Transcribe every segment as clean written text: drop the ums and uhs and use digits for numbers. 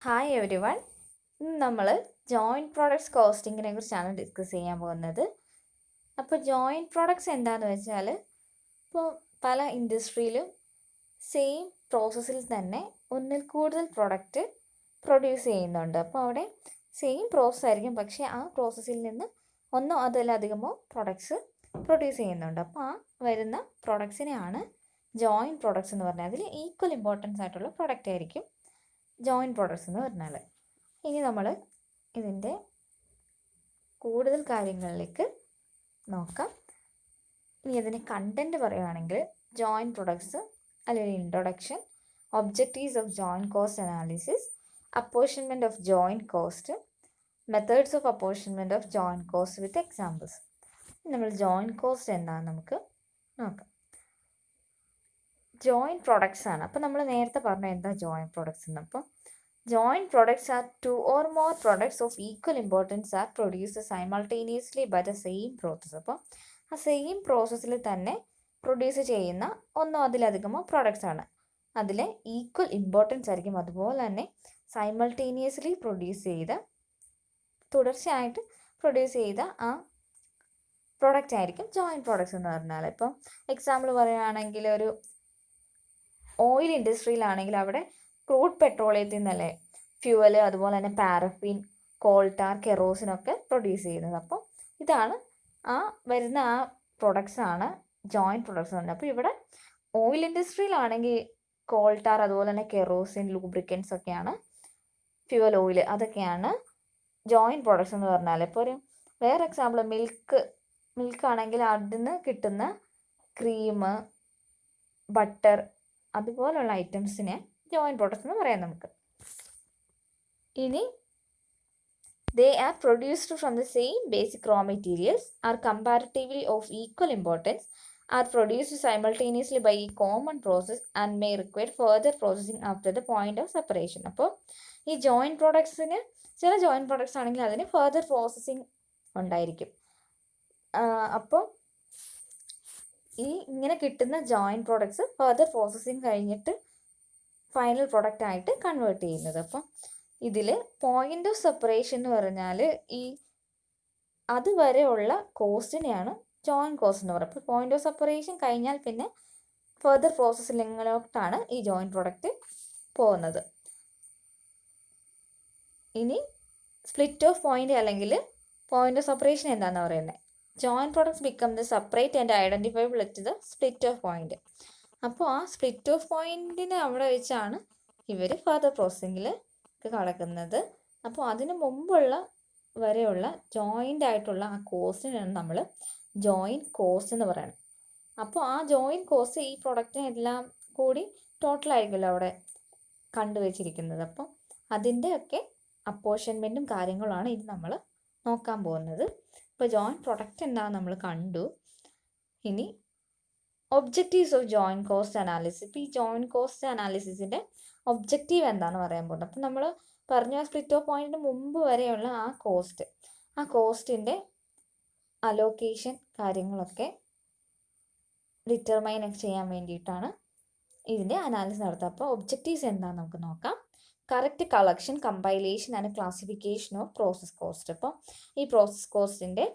Hi every one. ഇന്ന് നമ്മൾ joint products കോസ്റ്റിങ്ങിനെ കുറിച്ചാണ് ഡിസ്കസ് ചെയ്യാൻ പോകുന്നത്. അപ്പോൾ ജോയിൻറ്റ് പ്രോഡക്ട്സ് എന്താണെന്ന് വെച്ചാൽ, ഇപ്പോൾ പല ഇൻഡസ്ട്രിയിലും സെയിം പ്രോസസ്സിൽ തന്നെ ഒന്നിൽ കൂടുതൽ പ്രൊഡക്റ്റ് പ്രൊഡ്യൂസ് ചെയ്യുന്നുണ്ട്. അപ്പോൾ അവിടെ സെയിം പ്രോസസ്സ് ആയിരിക്കും, പക്ഷേ ആ പ്രോസസ്സിൽ നിന്ന് ഒന്നോ അതിലധികമോ പ്രൊഡക്ട്സ് പ്രൊഡ്യൂസ് ചെയ്യുന്നുണ്ട്. അപ്പോൾ ആ വരുന്ന പ്രൊഡക്ട്സിനെയാണ് ജോയിൻറ്റ് പ്രോഡക്ട്സ് എന്ന് പറഞ്ഞാൽ. അതിൽ ഈക്വൽ ഇമ്പോർട്ടൻസ് ആയിട്ടുള്ള പ്രൊഡക്റ്റ് ആയിരിക്കും ജോയിൻറ്റ് പ്രോഡക്ട്സ് എന്ന് പറഞ്ഞാൽ. ഇനി നമ്മൾ ഇതിൻ്റെ കൂടുതൽ കാര്യങ്ങളിലേക്ക് നോക്കാം. ഇനി ഇതിൻ്റെ കണ്ടൻറ്റ് പറയുകയാണെങ്കിൽ, ജോയിൻറ്റ് പ്രൊഡക്ട്സ് അല്ലെങ്കിൽ introduction, objectives of joint cost analysis, apportionment of joint cost, methods of apportionment of joint cost with examples. നമ്മൾ ജോയിൻറ്റ് കോസ്റ്റ് എന്താണെന്ന് നമുക്ക് നോക്കാം. ജോയിൻറ്റ് പ്രൊഡക്ട്സ് ആണ്. അപ്പോൾ നമ്മൾ നേരത്തെ പറഞ്ഞ എന്താ ജോയിൻറ്റ് പ്രൊഡക്ട്സ് എന്ന്. അപ്പോൾ joint products are two or more products of equal importance are produced simultaneously by the same process. അപ്പോൾ ആ സെയിം പ്രോസസ്സിൽ തന്നെ പ്രൊഡ്യൂസ് ചെയ്യുന്ന ഒന്നോ അതിലധികമോ പ്രോഡക്ട്സ് ആണ്. അതിൽ ഈക്വൽ ഇമ്പോർട്ടൻസ് ആയിരിക്കും, അതുപോലെ തന്നെ സൈമൾട്ടേനിയസ്ലി തുടർച്ചയായിട്ട് പ്രൊഡ്യൂസ് ചെയ്ത ആ പ്രോഡക്റ്റ് ആയിരിക്കും ജോയിൻറ്റ് പ്രോഡക്ട്സ് എന്ന് പറഞ്ഞാൽ. ഇപ്പം എക്സാമ്പിൾ പറയുകയാണെങ്കിൽ, ഒരു ഓയിൽ ഇൻഡസ്ട്രിയിലാണെങ്കിൽ അവിടെ ക്രൂഡ് പെട്രോളിയത്തിൽ നിന്നല്ലേ ഫ്യൂവല്, അതുപോലെ തന്നെ പാരഫിൻ, കോൾട്ടാർ, കെറോസിനൊക്കെ പ്രൊഡ്യൂസ് ചെയ്യുന്നത്. അപ്പോൾ ഇതാണ് വരുന്ന ആ പ്രൊഡക്ട്സ് ആണ് ജോയിൻറ്റ് പ്രൊഡക്ട്സ് എന്ന് പറഞ്ഞത്. അപ്പോൾ ഇവിടെ ഓയിൽ ഇൻഡസ്ട്രിയിലാണെങ്കിൽ കോൾട്ടാർ, അതുപോലെ തന്നെ കെറോസിൻ, ലൂബ്രിക്കൻസ് ഒക്കെയാണ്, ഫ്യൂവൽ ഓയിൽ, അതൊക്കെയാണ് ജോയിൻറ്റ് പ്രൊഡക്ട്സ് എന്ന് പറഞ്ഞാൽ. ഇപ്പോൾ ഒരു വേറെ എക്സാമ്പിൾ മിൽക്ക് ആണെങ്കിൽ അതിൽ നിന്ന് കിട്ടുന്ന ക്രീം, ബട്ടർ, അതുപോലുള്ള ഐറ്റംസിനെ ജോയിൻറ്റ് പ്രോഡക്ട്സ് എന്ന് പറയാം നമുക്ക്. ഇനി they are produced from the same basic raw materials, are comparatively of equal importance, are produced simultaneously by a common process and may require further processing after the point of separation. അപ്പോൾ ഈ joint പ്രോഡക്ട്സിന് ചില joint products ആണെങ്കിൽ അതിന് further processing ഉണ്ടായിരിക്കും. അപ്പോൾ ഇങ്ങനെ കിട്ടുന്ന joint products further processing കഴിഞ്ഞിട്ട് ഫൈനൽ പ്രൊഡക്റ്റ് ആയിട്ട് കൺവേർട്ട് ചെയ്യുന്നത്. അപ്പം ഇതിൽ പോയിന്റ് ഓഫ് സെപ്പറേഷൻ എന്ന് പറഞ്ഞാൽ അതുവരെയുള്ള കോസ്റ്റിനെയാണ് ജോയിൻറ്റ് കോസ്റ്റ് എന്ന് പറയുന്നത്. അപ്പോൾ പോയിന്റ് ഓഫ് സെപ്പറേഷൻ കഴിഞ്ഞാൽ പിന്നെ ഫർദർ പ്രോസസ്സിങ്ങിലോട്ടാണ് ഈ ജോയിൻറ്റ് പ്രൊഡക്റ്റ് പോകുന്നത്. ഇനി സ്പ്ലിറ്റ് ഓഫ് പോയിന്റ് അല്ലെങ്കിൽ പോയിന്റ് ഓഫ് സെപ്പറേഷൻ എന്താണെന്ന് പറയുന്നത്, joint products become the separate and identifiable at the split of point. അപ്പോൾ ആ സ്പ്ലിറ്റ് ഓഫ് പോയിന്റിന് അവിടെ വെച്ചാണ് ഇവർ ഫർദർ പ്രോസസ്സിങ്ങിൽ കടക്കുന്നത്. അപ്പോൾ അതിന് മുമ്പുള്ള വരെയുള്ള ജോയിൻ്റ് ആയിട്ടുള്ള ആ കോസ്റ്റിനാണ് നമ്മൾ ജോയിൻറ്റ് കോസ്റ്റ് എന്ന് പറയുന്നത്. അപ്പോൾ ആ ജോയിൻറ്റ് കോസ്റ്റ് ഈ പ്രൊഡക്റ്റിനെല്ലാം കൂടി ടോട്ടലായിരിക്കുമല്ലോ അവിടെ കണ്ടുവച്ചിരിക്കുന്നത്. അപ്പം അതിൻ്റെയൊക്കെ അപ്പോർഷൻമെൻറ്റും കാര്യങ്ങളുമാണ് ഇനി നമ്മൾ നോക്കാൻ പോകുന്നത്. ഇപ്പോൾ ജോയിൻറ്റ് പ്രൊഡക്റ്റ് എന്താണെന്ന് നമ്മൾ കണ്ടു. ഇനി objectives of joint cost analysis. ഇപ്പോൾ ഈ ജോയിൻറ്റ് കോസ്റ്റ് അനാലിസിസിൻ്റെ ഒബ്ജക്റ്റീവ് എന്താണെന്ന് പറയാൻ പോകുന്നത്. അപ്പം നമ്മൾ പറഞ്ഞ സ്പ്ലിറ്റ് ഓഫ് പോയിന്റിന് മുമ്പ് വരെയുള്ള ആ കോസ്റ്റിൻ്റെ അലോക്കേഷൻ കാര്യങ്ങളൊക്കെ ഡിറ്റർമൈൻ ചെയ്യാൻ വേണ്ടിയിട്ടാണ് ഇതിൻ്റെ അനാലിസിസ് നടത്തുക. അപ്പോൾ ഒബ്ജക്റ്റീവ്സ് എന്താണെന്ന് നമുക്ക് നോക്കാം. Correct collection, compilation and classification of process cost. അപ്പോൾ ഈ പ്രോസസ് കോസ്റ്റിൻ്റെ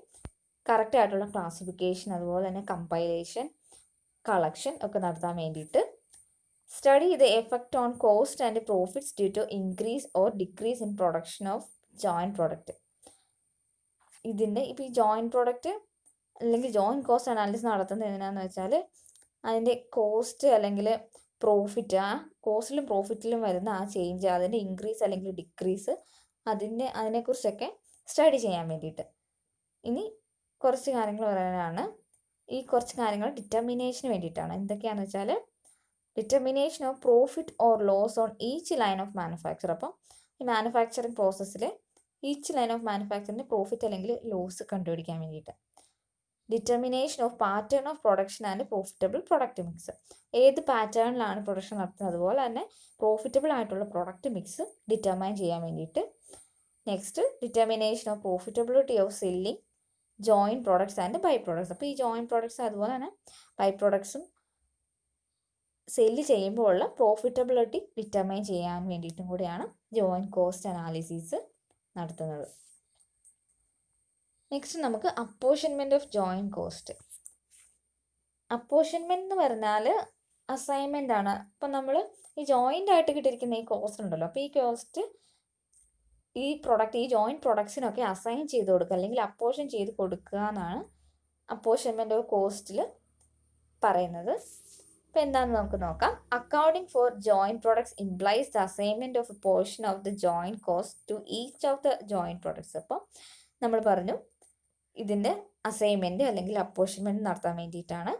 കറക്റ്റ് ആയിട്ടുള്ള ക്ലാസിഫിക്കേഷൻ, അതുപോലെ തന്നെ കമ്പൈലേഷൻ, കളക്ഷൻ ഒക്കെ നടത്താൻ വേണ്ടിയിട്ട് study the effect on cost and profits due to increase or decrease in production of joint product. ഇതിൻ്റെ ഇപ്പോൾ ഈ ജോയിൻറ്റ് പ്രോഡക്റ്റ് അല്ലെങ്കിൽ ജോയിൻറ്റ് കോസ്റ്റ് അനാലിസിസ് നടത്തുന്നത് എങ്ങനെയാണെന്ന് വെച്ചാൽ, അതിൻ്റെ കോസ്റ്റ് അല്ലെങ്കിൽ പ്രോഫിറ്റ്, ആ കോസ്റ്റിലും പ്രോഫിറ്റിലും വരുന്ന ആ ചേഞ്ച്, അതിൻ്റെ ഇൻക്രീസ് അല്ലെങ്കിൽ ഡിക്രീസ്, അതിനെക്കുറിച്ചൊക്കെ സ്റ്റഡി ചെയ്യാൻ വേണ്ടിയിട്ട്. ഇനി കുറച്ച് കാര്യങ്ങൾ പറയാനാണ്. ഈ കുറച്ച് കാര്യങ്ങൾ ഡിറ്റർമിനേഷന് വേണ്ടിയിട്ടാണ്. എന്തൊക്കെയാണെന്ന് വെച്ചാൽ, determination of profit or loss on each line of manufacture. അപ്പം ഈ മാനുഫാക്ചറിങ് പ്രോസസ്സിൽ ഈച്ച് ലൈൻ ഓഫ് മാനുഫാക്ചറിൻ്റെ പ്രോഫിറ്റ് അല്ലെങ്കിൽ ലോസ് കണ്ടുപിടിക്കാൻ വേണ്ടിയിട്ട്. Determination of pattern of production and profitable product mix. ഏത് പാറ്റേണിലാണ് പ്രൊഡക്ഷൻ നടത്തുന്നത്, അതുപോലെ തന്നെ പ്രോഫിറ്റബിൾ ആയിട്ടുള്ള പ്രൊഡക്റ്റ് മിക്സ് ഡിറ്റർമൈൻ ചെയ്യാൻ വേണ്ടിയിട്ട്. Next, determination of profitability of selling joint products and by products. അപ്പോൾ ഈ ജോയിൻറ്റ് പ്രോഡക്ട്സ് അതുപോലെ തന്നെ ബൈ പ്രോഡക്ട്സും സെല്ല് ചെയ്യുമ്പോൾ ഉള്ള പ്രോഫിറ്റബിലിറ്റി ഡിറ്റർമൈൻ ചെയ്യാൻ വേണ്ടിയിട്ടും കൂടിയാണ് ജോയിൻറ്റ് കോസ്റ്റ് അനാലിസിസ് നടത്തുന്നത്. നെക്സ്റ്റ് നമുക്ക് apportionment of joint cost. Apportionment എന്ന് പറഞ്ഞാൽ അസൈൻമെൻ്റ് ആണ്. അപ്പം നമ്മൾ ഈ ജോയിൻ്റ് ആയിട്ട് കിട്ടിയിരിക്കുന്ന ഈ കോസ്റ്റ് ഉണ്ടല്ലോ, അപ്പോൾ ഈ കോസ്റ്റ് ഈ ജോയിൻറ്റ് പ്രൊഡക്ട്സിനൊക്കെ അസൈൻ ചെയ്ത് കൊടുക്കുക അല്ലെങ്കിൽ അപ്പോർഷൻ ചെയ്ത് കൊടുക്കുക എന്നാണ് അപ്പോർഷൻമെൻറ്റ് ഓഫ് കോസ്റ്റിൽ പറയുന്നത്. അപ്പോൾ എന്താണെന്ന് നമുക്ക് നോക്കാം. Accounting for joint products implies the assignment of a portion of the joint cost to each of the joint products. അപ്പോൾ നമ്മൾ പറഞ്ഞു ഇതിൻ്റെ അസൈൻമെൻറ്റ് അല്ലെങ്കിൽ അപ്പോർഷൻമെൻറ്റ് നടത്താൻ വേണ്ടിയിട്ടാണ്.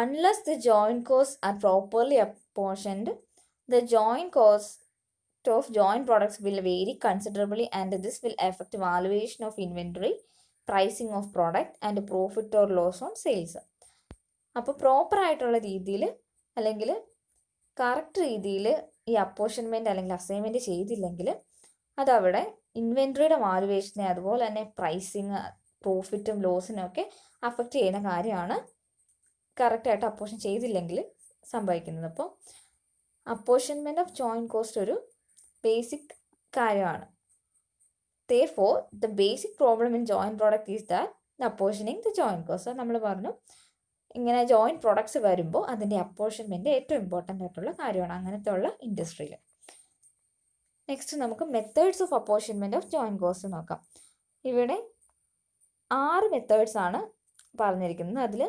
Unless the joint costs are properly apportioned, the joint cost of joint products will vary considerably and this will affect valuation of inventory, pricing of product and profit or loss on sales. അപ്പോൾ proper ആയിട്ടുള്ള രീതിയിൽ അല്ലെങ്കിൽ correct രീതിയിൽ ഈ apportionment അല്ലെങ്കിൽ assignment ചെയ്തില്ലെങ്കിൽ അതവിടെ ഇൻവെൻട്രിയുടെ വാലുവേഷനെ അതുപോലെ തന്നെ പ്രൈസിങ്, പ്രോഫിറ്റും ലോസിനും ഒക്കെ അഫക്റ്റ് ചെയ്യുന്ന കാര്യമാണ് കറക്റ്റായിട്ട് അപ്പോർഷൻ ചെയ്തില്ലെങ്കിൽ സംഭവിക്കുന്നത്. അപ്പോൾ അപ്പോർഷൻമെൻറ്റ് ഓഫ് ജോയിൻറ്റ് കോസ്റ്റ് ഒരു ബേസിക് കാര്യമാണ്. Therefore, the basic problem in joint product is that the apportioning the joint cost. നമ്മൾ പറഞ്ഞു ഇങ്ങനെ ജോയിൻറ്റ് പ്രൊഡക്ട്സ് വരുമ്പോൾ അതിൻ്റെ അപ്പോർഷൻമെൻറ്റ് ഏറ്റവും ഇമ്പോർട്ടൻ്റ് ആയിട്ടുള്ള കാര്യമാണ് അങ്ങനത്തെ ഉള്ള ഇൻഡസ്ട്രിയിൽ. നെക്സ്റ്റ് നമുക്ക് methods of apportionment of joint cost നോക്കാം. ഇവിടെ 6 മെത്തേഡ്സ് ആണ് പറഞ്ഞിരിക്കുന്നത്. അതിൽ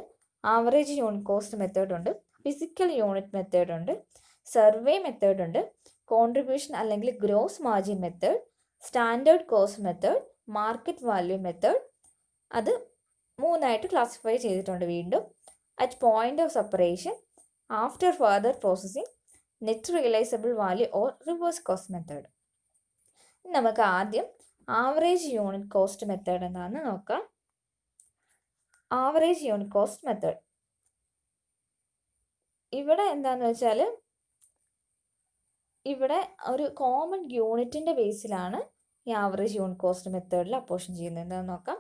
ആവറേജ് യൂണിറ്റ് കോസ്റ്റ് മെത്തേഡ് ഉണ്ട്, ഫിസിക്കൽ യൂണിറ്റ് മെത്തേഡ് ഉണ്ട്, സർവേ മെത്തേഡ് ഉണ്ട്, കോൺട്രിബ്യൂഷൻ അല്ലെങ്കിൽ gross margin method, standard cost method, market value method. അത് 3ആയിട്ട് ക്ലാസിഫൈ ചെയ്തിട്ടുണ്ട്. വീണ്ടും at point of separation, after further processing, net realisable value or reverse cost method. നമുക്ക് ആദ്യം ആവറേജ് യൂണിറ്റ് കോസ്റ്റ് മെത്തേഡ് എന്താണെന്ന് നോക്കാം. ആവറേജ് യൂണിറ്റ് കോസ്റ്റ് മെത്തേഡ് ഇവിടെ എന്താണെന്ന് വെച്ചാൽ ഇവിടെ ഒരു കോമൺ യൂണിറ്റിൻ്റെ ബേസിലാണ് ഈ ആവറേജ് യൂണിറ്റ് കോസ്റ്റ് മെത്തേഡിൽ അപ്പോർഷൻ ചെയ്യുന്നത്. എന്താണെന്ന് നോക്കാം.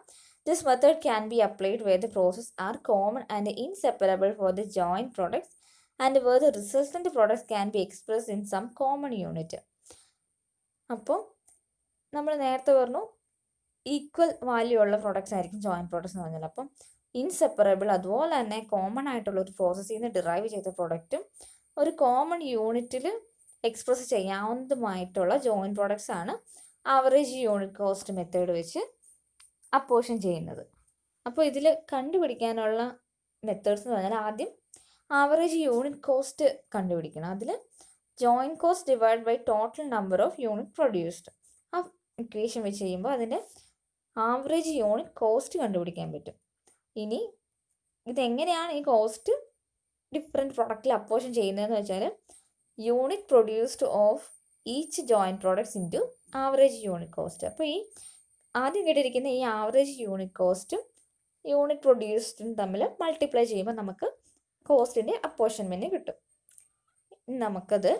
This method can be applied where the process are common and inseparable for the joint products and where the resultant products can be expressed in some common unit. അപ്പോൾ നമ്മൾ നേരത്തെ പറഞ്ഞു equal value ഉള്ള products ആയിരിക്കും joint products എന്ന് പറഞ്ഞാൽ. അപ്പം inseparable അതുപോലെ തന്നെ കോമൺ ആയിട്ടുള്ള ഒരു പ്രോസസ്സിൽ നിന്ന് ഡിറൈവ് ചെയ്ത പ്രൊഡക്റ്റും ഒരു കോമൺ യൂണിറ്റിൽ എക്സ്പ്രസ് ചെയ്യാവുന്നതുമായിട്ടുള്ള ജോയിൻറ്റ് പ്രൊഡക്ട്സ് ആണ് ആവറേജ് യൂണിറ്റ് കോസ്റ്റ് മെത്തേഡ് വെച്ച് അപ്പോർഷൻ ചെയ്യുന്നത്. അപ്പോൾ ഇതിൽ കണ്ടുപിടിക്കാനുള്ള മെത്തേഡ്സ് എന്ന് പറഞ്ഞാൽ ആദ്യം ആവറേജ് യൂണിറ്റ് കോസ്റ്റ് കണ്ടുപിടിക്കണം. അതിൽ joint cost divide by total number of unit produced ആ ഇക്വേഷൻ വെച്ച് ചെയ്യുമ്പോൾ അതിൻ്റെ ആവറേജ് യൂണിറ്റ് കോസ്റ്റ് കണ്ടുപിടിക്കാൻ പറ്റും. ഇനി ഇതെങ്ങനെയാണ് ഈ കോസ്റ്റ് ഡിഫറെൻറ്റ് പ്രൊഡക്റ്റിൽ അപ്പോർഷൻ ചെയ്യുന്നതെന്ന് വെച്ചാൽ unit produced of each joint products into average unit cost. അപ്പോൾ ഈ ആദ്യം കേട്ടിരിക്കുന്ന ഈ ആവറേജ് യൂണിറ്റ് കോസ്റ്റും യൂണിറ്റ് പ്രൊഡ്യൂസ്ഡും തമ്മിൽ മൾട്ടിപ്ലൈ ചെയ്യുമ്പോൾ നമുക്ക് കോസ്റ്റിൻ്റെ അപ്പോർഷൻമെൻറ്റ് കിട്ടും. നമുക്കത്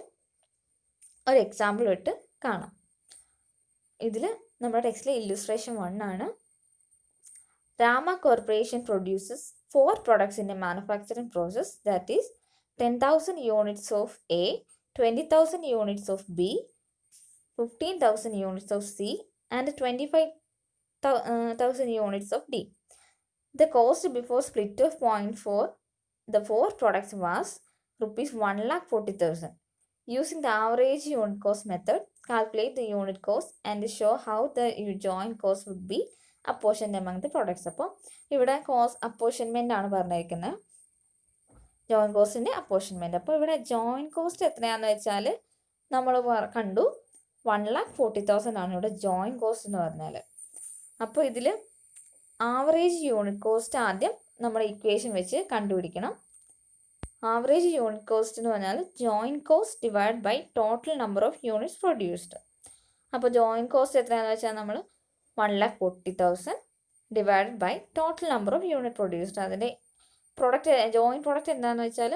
ഒരു എക്സാമ്പിൾ ഇട്ട് കാണാം. ഇതിൽ നമ്മുടെ ടെക്സ്റ്റിലെ ഇല്ലുസ്ട്രേഷൻ 1 ആണ്. Rama Corporation produces 4 products in a manufacturing process, that is 10,000 units of A, 20,000 units of B, 15,000 units of C and 25,000 units of D. The cost before split of point for the 4 products was rupees 1,40,000. Using the average unit cost method, calculate the unit cost and show how the joint cost would be apportioned among the products. അപ്പോൾ ഇവിടെ cost അപ്പോർഷൻമെൻ്റ് ആണ് പറഞ്ഞിരിക്കുന്നത്, joint കോസ്റ്റിൻ്റെ apportionment. അപ്പോൾ ഇവിടെ joint cost എത്രയാണെന്ന് വെച്ചാൽ നമ്മൾ കണ്ടു 1,40,000 ആണ് ഇവിടെ ജോയിൻറ്റ് കോസ്റ്റ് എന്ന് പറഞ്ഞാൽ. അപ്പോൾ ഇതിൽ ആവറേജ് യൂണിറ്റ് കോസ്റ്റ് ആദ്യം നമ്മുടെ ഇക്വേഷൻ വെച്ച് കണ്ടുപിടിക്കണം. ആവറേജ് യൂണിറ്റ് കോസ്റ്റ് എന്ന് പറഞ്ഞാൽ joint cost divide by total number of units produced. അപ്പോൾ ജോയിൻറ്റ് കോസ്റ്റ് എത്രയാണെന്ന് വെച്ചാൽ നമ്മൾ 1,40,000 divided by total number of unit produced. അതിൻ്റെ ജോയിൻറ്റ് പ്രൊഡക്റ്റ് എന്താണെന്ന് വെച്ചാൽ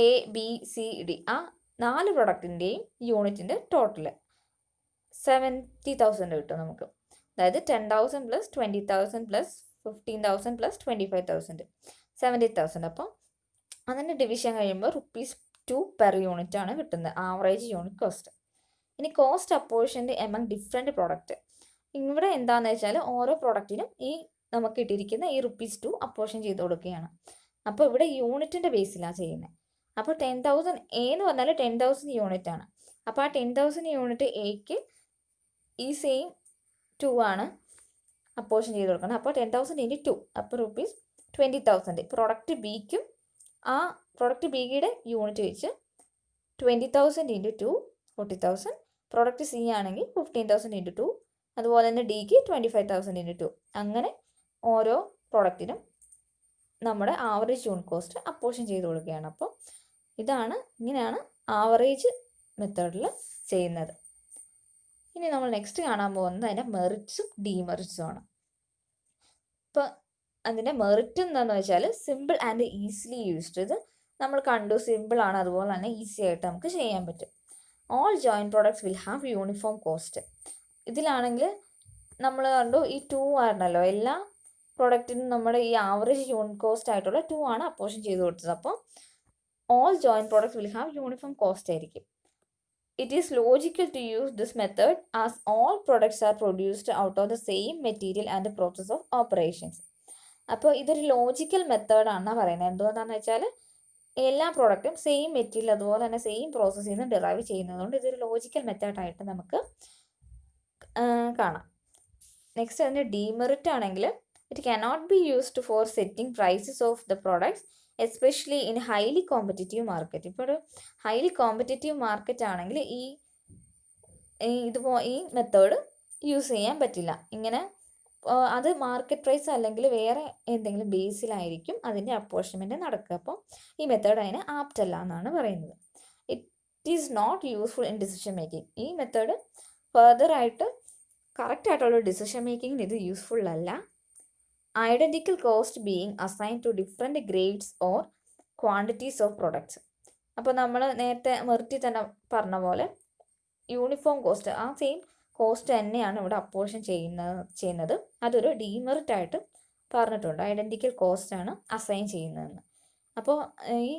ABCD ആ 4 പ്രൊഡക്റ്റിൻ്റെയും യൂണിറ്റിൻ്റെ ടോട്ടൽ 70,000 കിട്ടും നമുക്ക്. അതായത് 10,000 പ്ലസ് 20,000 പ്ലസ് 15,000 പ്ലസ് 25,000 70,000. അപ്പോൾ അതിൻ്റെ ഡിവിഷൻ കഴിയുമ്പോൾ ₹2 പെർ യൂണിറ്റ് ആണ് കിട്ടുന്നത്, ആവറേജ് യൂണിറ്റ് കോസ്റ്റ്. ഇനി cost apportioned among different product. ഇവിടെ എന്താണെന്ന് വെച്ചാൽ ഓരോ പ്രോഡക്റ്റിനും ഈ നമുക്ക് ഇട്ടിരിക്കുന്ന ഈ ₹2 അപ്പോർഷൻ ചെയ്ത് കൊടുക്കുകയാണ്. അപ്പോൾ ഇവിടെ യൂണിറ്റിൻ്റെ ബേസിലാണ് ചെയ്യുന്നത്. അപ്പോൾ 10,000 എ എന്ന് പറഞ്ഞാൽ 10,000 യൂണിറ്റ് ആണ്. അപ്പോൾ ആ 10,000 യൂണിറ്റ് എക്ക് ഈ സെയിം 2 ആണ് അപ്പോർഷൻ ചെയ്ത് കൊടുക്കണം. അപ്പോൾ 10,000 ഇൻറ്റു 2, അപ്പോൾ ₹20,000. പ്രൊഡക്റ്റ് ബിക്കും ആ പ്രൊഡക്റ്റ് ബിയുടെ യൂണിറ്റ് വെച്ച് 20,000 ഇൻറ്റു 2 40,000. പ്രൊഡക്റ്റ് സി ആണെങ്കിൽ 15,000 ഇൻറ്റു 2, അതുപോലെ തന്നെ ഡിക്ക് 25,000 ഇൻറ്റു 2. അങ്ങനെ ഓരോ പ്രൊഡക്റ്റിനും നമ്മുടെ ആവറേജ് യൂണിറ്റ് കോസ്റ്റ് അപ്പോർഷൻ ചെയ്ത് കൊടുക്കുകയാണ്. അപ്പോൾ ഇങ്ങനെയാണ് ആവറേജ് മെത്തേഡിൽ ചെയ്യുന്നത്. ഇനി നമ്മൾ നെക്സ്റ്റ് കാണാൻ പോകുന്നത് അതിൻ്റെ മെറിറ്റ്സും ഡീമെറിറ്റ്സും ആണ്. ഇപ്പോൾ അതിൻ്റെ മെറിറ്റ് എന്താണെന്ന് വെച്ചാൽ സിമ്പിൾ ആൻഡ് ഈസിലി യൂസ്ഡ്. ഇത് നമ്മൾ കണ്ടു, സിമ്പിളാണ്, അതുപോലെ തന്നെ ഈസി ആയിട്ട് നമുക്ക് ചെയ്യാൻ പറ്റും. All joint products will have uniform cost. ഇതിലാണെങ്കിൽ നമ്മൾ കണ്ടു ഈ 2 ആയിരുന്നല്ലോ, എല്ലാ പ്രൊഡക്റ്റിനും നമ്മുടെ ഈ ആവറേജ് യൂണിറ്റ് കോസ്റ്റ് ആയിട്ടുള്ള 2 ആണ് അപ്പോർഷൻ ചെയ്ത് കൊടുത്തത്. അപ്പോൾ all joint products will have uniform cost ആയിരിക്കും. It is logical to use this method as all products are produced out of the same material and the process of operations. അപ്പോൾ ഇതൊരു logical മെത്തേഡാണെന്നാണ് പറയുന്നത്. എന്തുകൊണ്ടാണെന്ന് വെച്ചാൽ എല്ലാ പ്രോഡക്റ്റും സെയിം മെറ്റീരിയൽ അതുപോലെ തന്നെ same പ്രോസസ്സിൽ നിന്ന് ഡിറൈവ് ചെയ്യുന്നതുകൊണ്ട് ഇതൊരു ലോജിക്കൽ മെത്തേഡായിട്ട് നമുക്ക് കാണാം. നെക്സ്റ്റ് അതിൻ്റെ ഡീമെറിറ്റ് ആണെങ്കിൽ it cannot be used for setting prices of the products especially in highly competitive market. ഇപ്പോൾ ഒരു ഹൈലി കോമ്പറ്റീറ്റീവ് മാർക്കറ്റ് ആണെങ്കിൽ ഈ മെത്തേഡ് യൂസ് ചെയ്യാൻ പറ്റില്ല. ഇങ്ങനെ അത് മാർക്കറ്റ് പ്രൈസ് അല്ലെങ്കിൽ വേറെ എന്തെങ്കിലും ബേസിലായിരിക്കും അതിൻ്റെ അപ്പോർഷൻമെൻറ്റ് നടക്കുക. അപ്പോൾ ഈ മെത്തേഡ് അതിന് ആപ്റ്റ് അല്ല എന്നാണ് പറയുന്നത്. It is not useful in decision making. ഈ മെത്തേഡ് ഫർദർ ആയിട്ട് കറക്റ്റ് ആയിട്ടുള്ള ഡിസിഷൻ മേക്കിങ്ങിന് ഇത് യൂസ്ഫുൾ അല്ല. Identical cost being assign to different grades or quantities of products. അപ്പോൾ നമ്മൾ നേരത്തെ മെറിറ്റിൽ തന്നെ പറഞ്ഞ പോലെ യൂണിഫോം കോസ്റ്റ്, ആ സെയിം കോസ്റ്റ് തന്നെയാണ് ഇവിടെ അപ്പോർഷൻ ചെയ്യുന്നത്. അതൊരു ഡീമെറിറ്റ് ആയിട്ട് പറഞ്ഞിട്ടുണ്ട്. ഐഡൻറ്റിക്കൽ കോസ്റ്റ് ആണ് അസൈൻ ചെയ്യുന്നതെന്ന്. അപ്പോൾ ഈ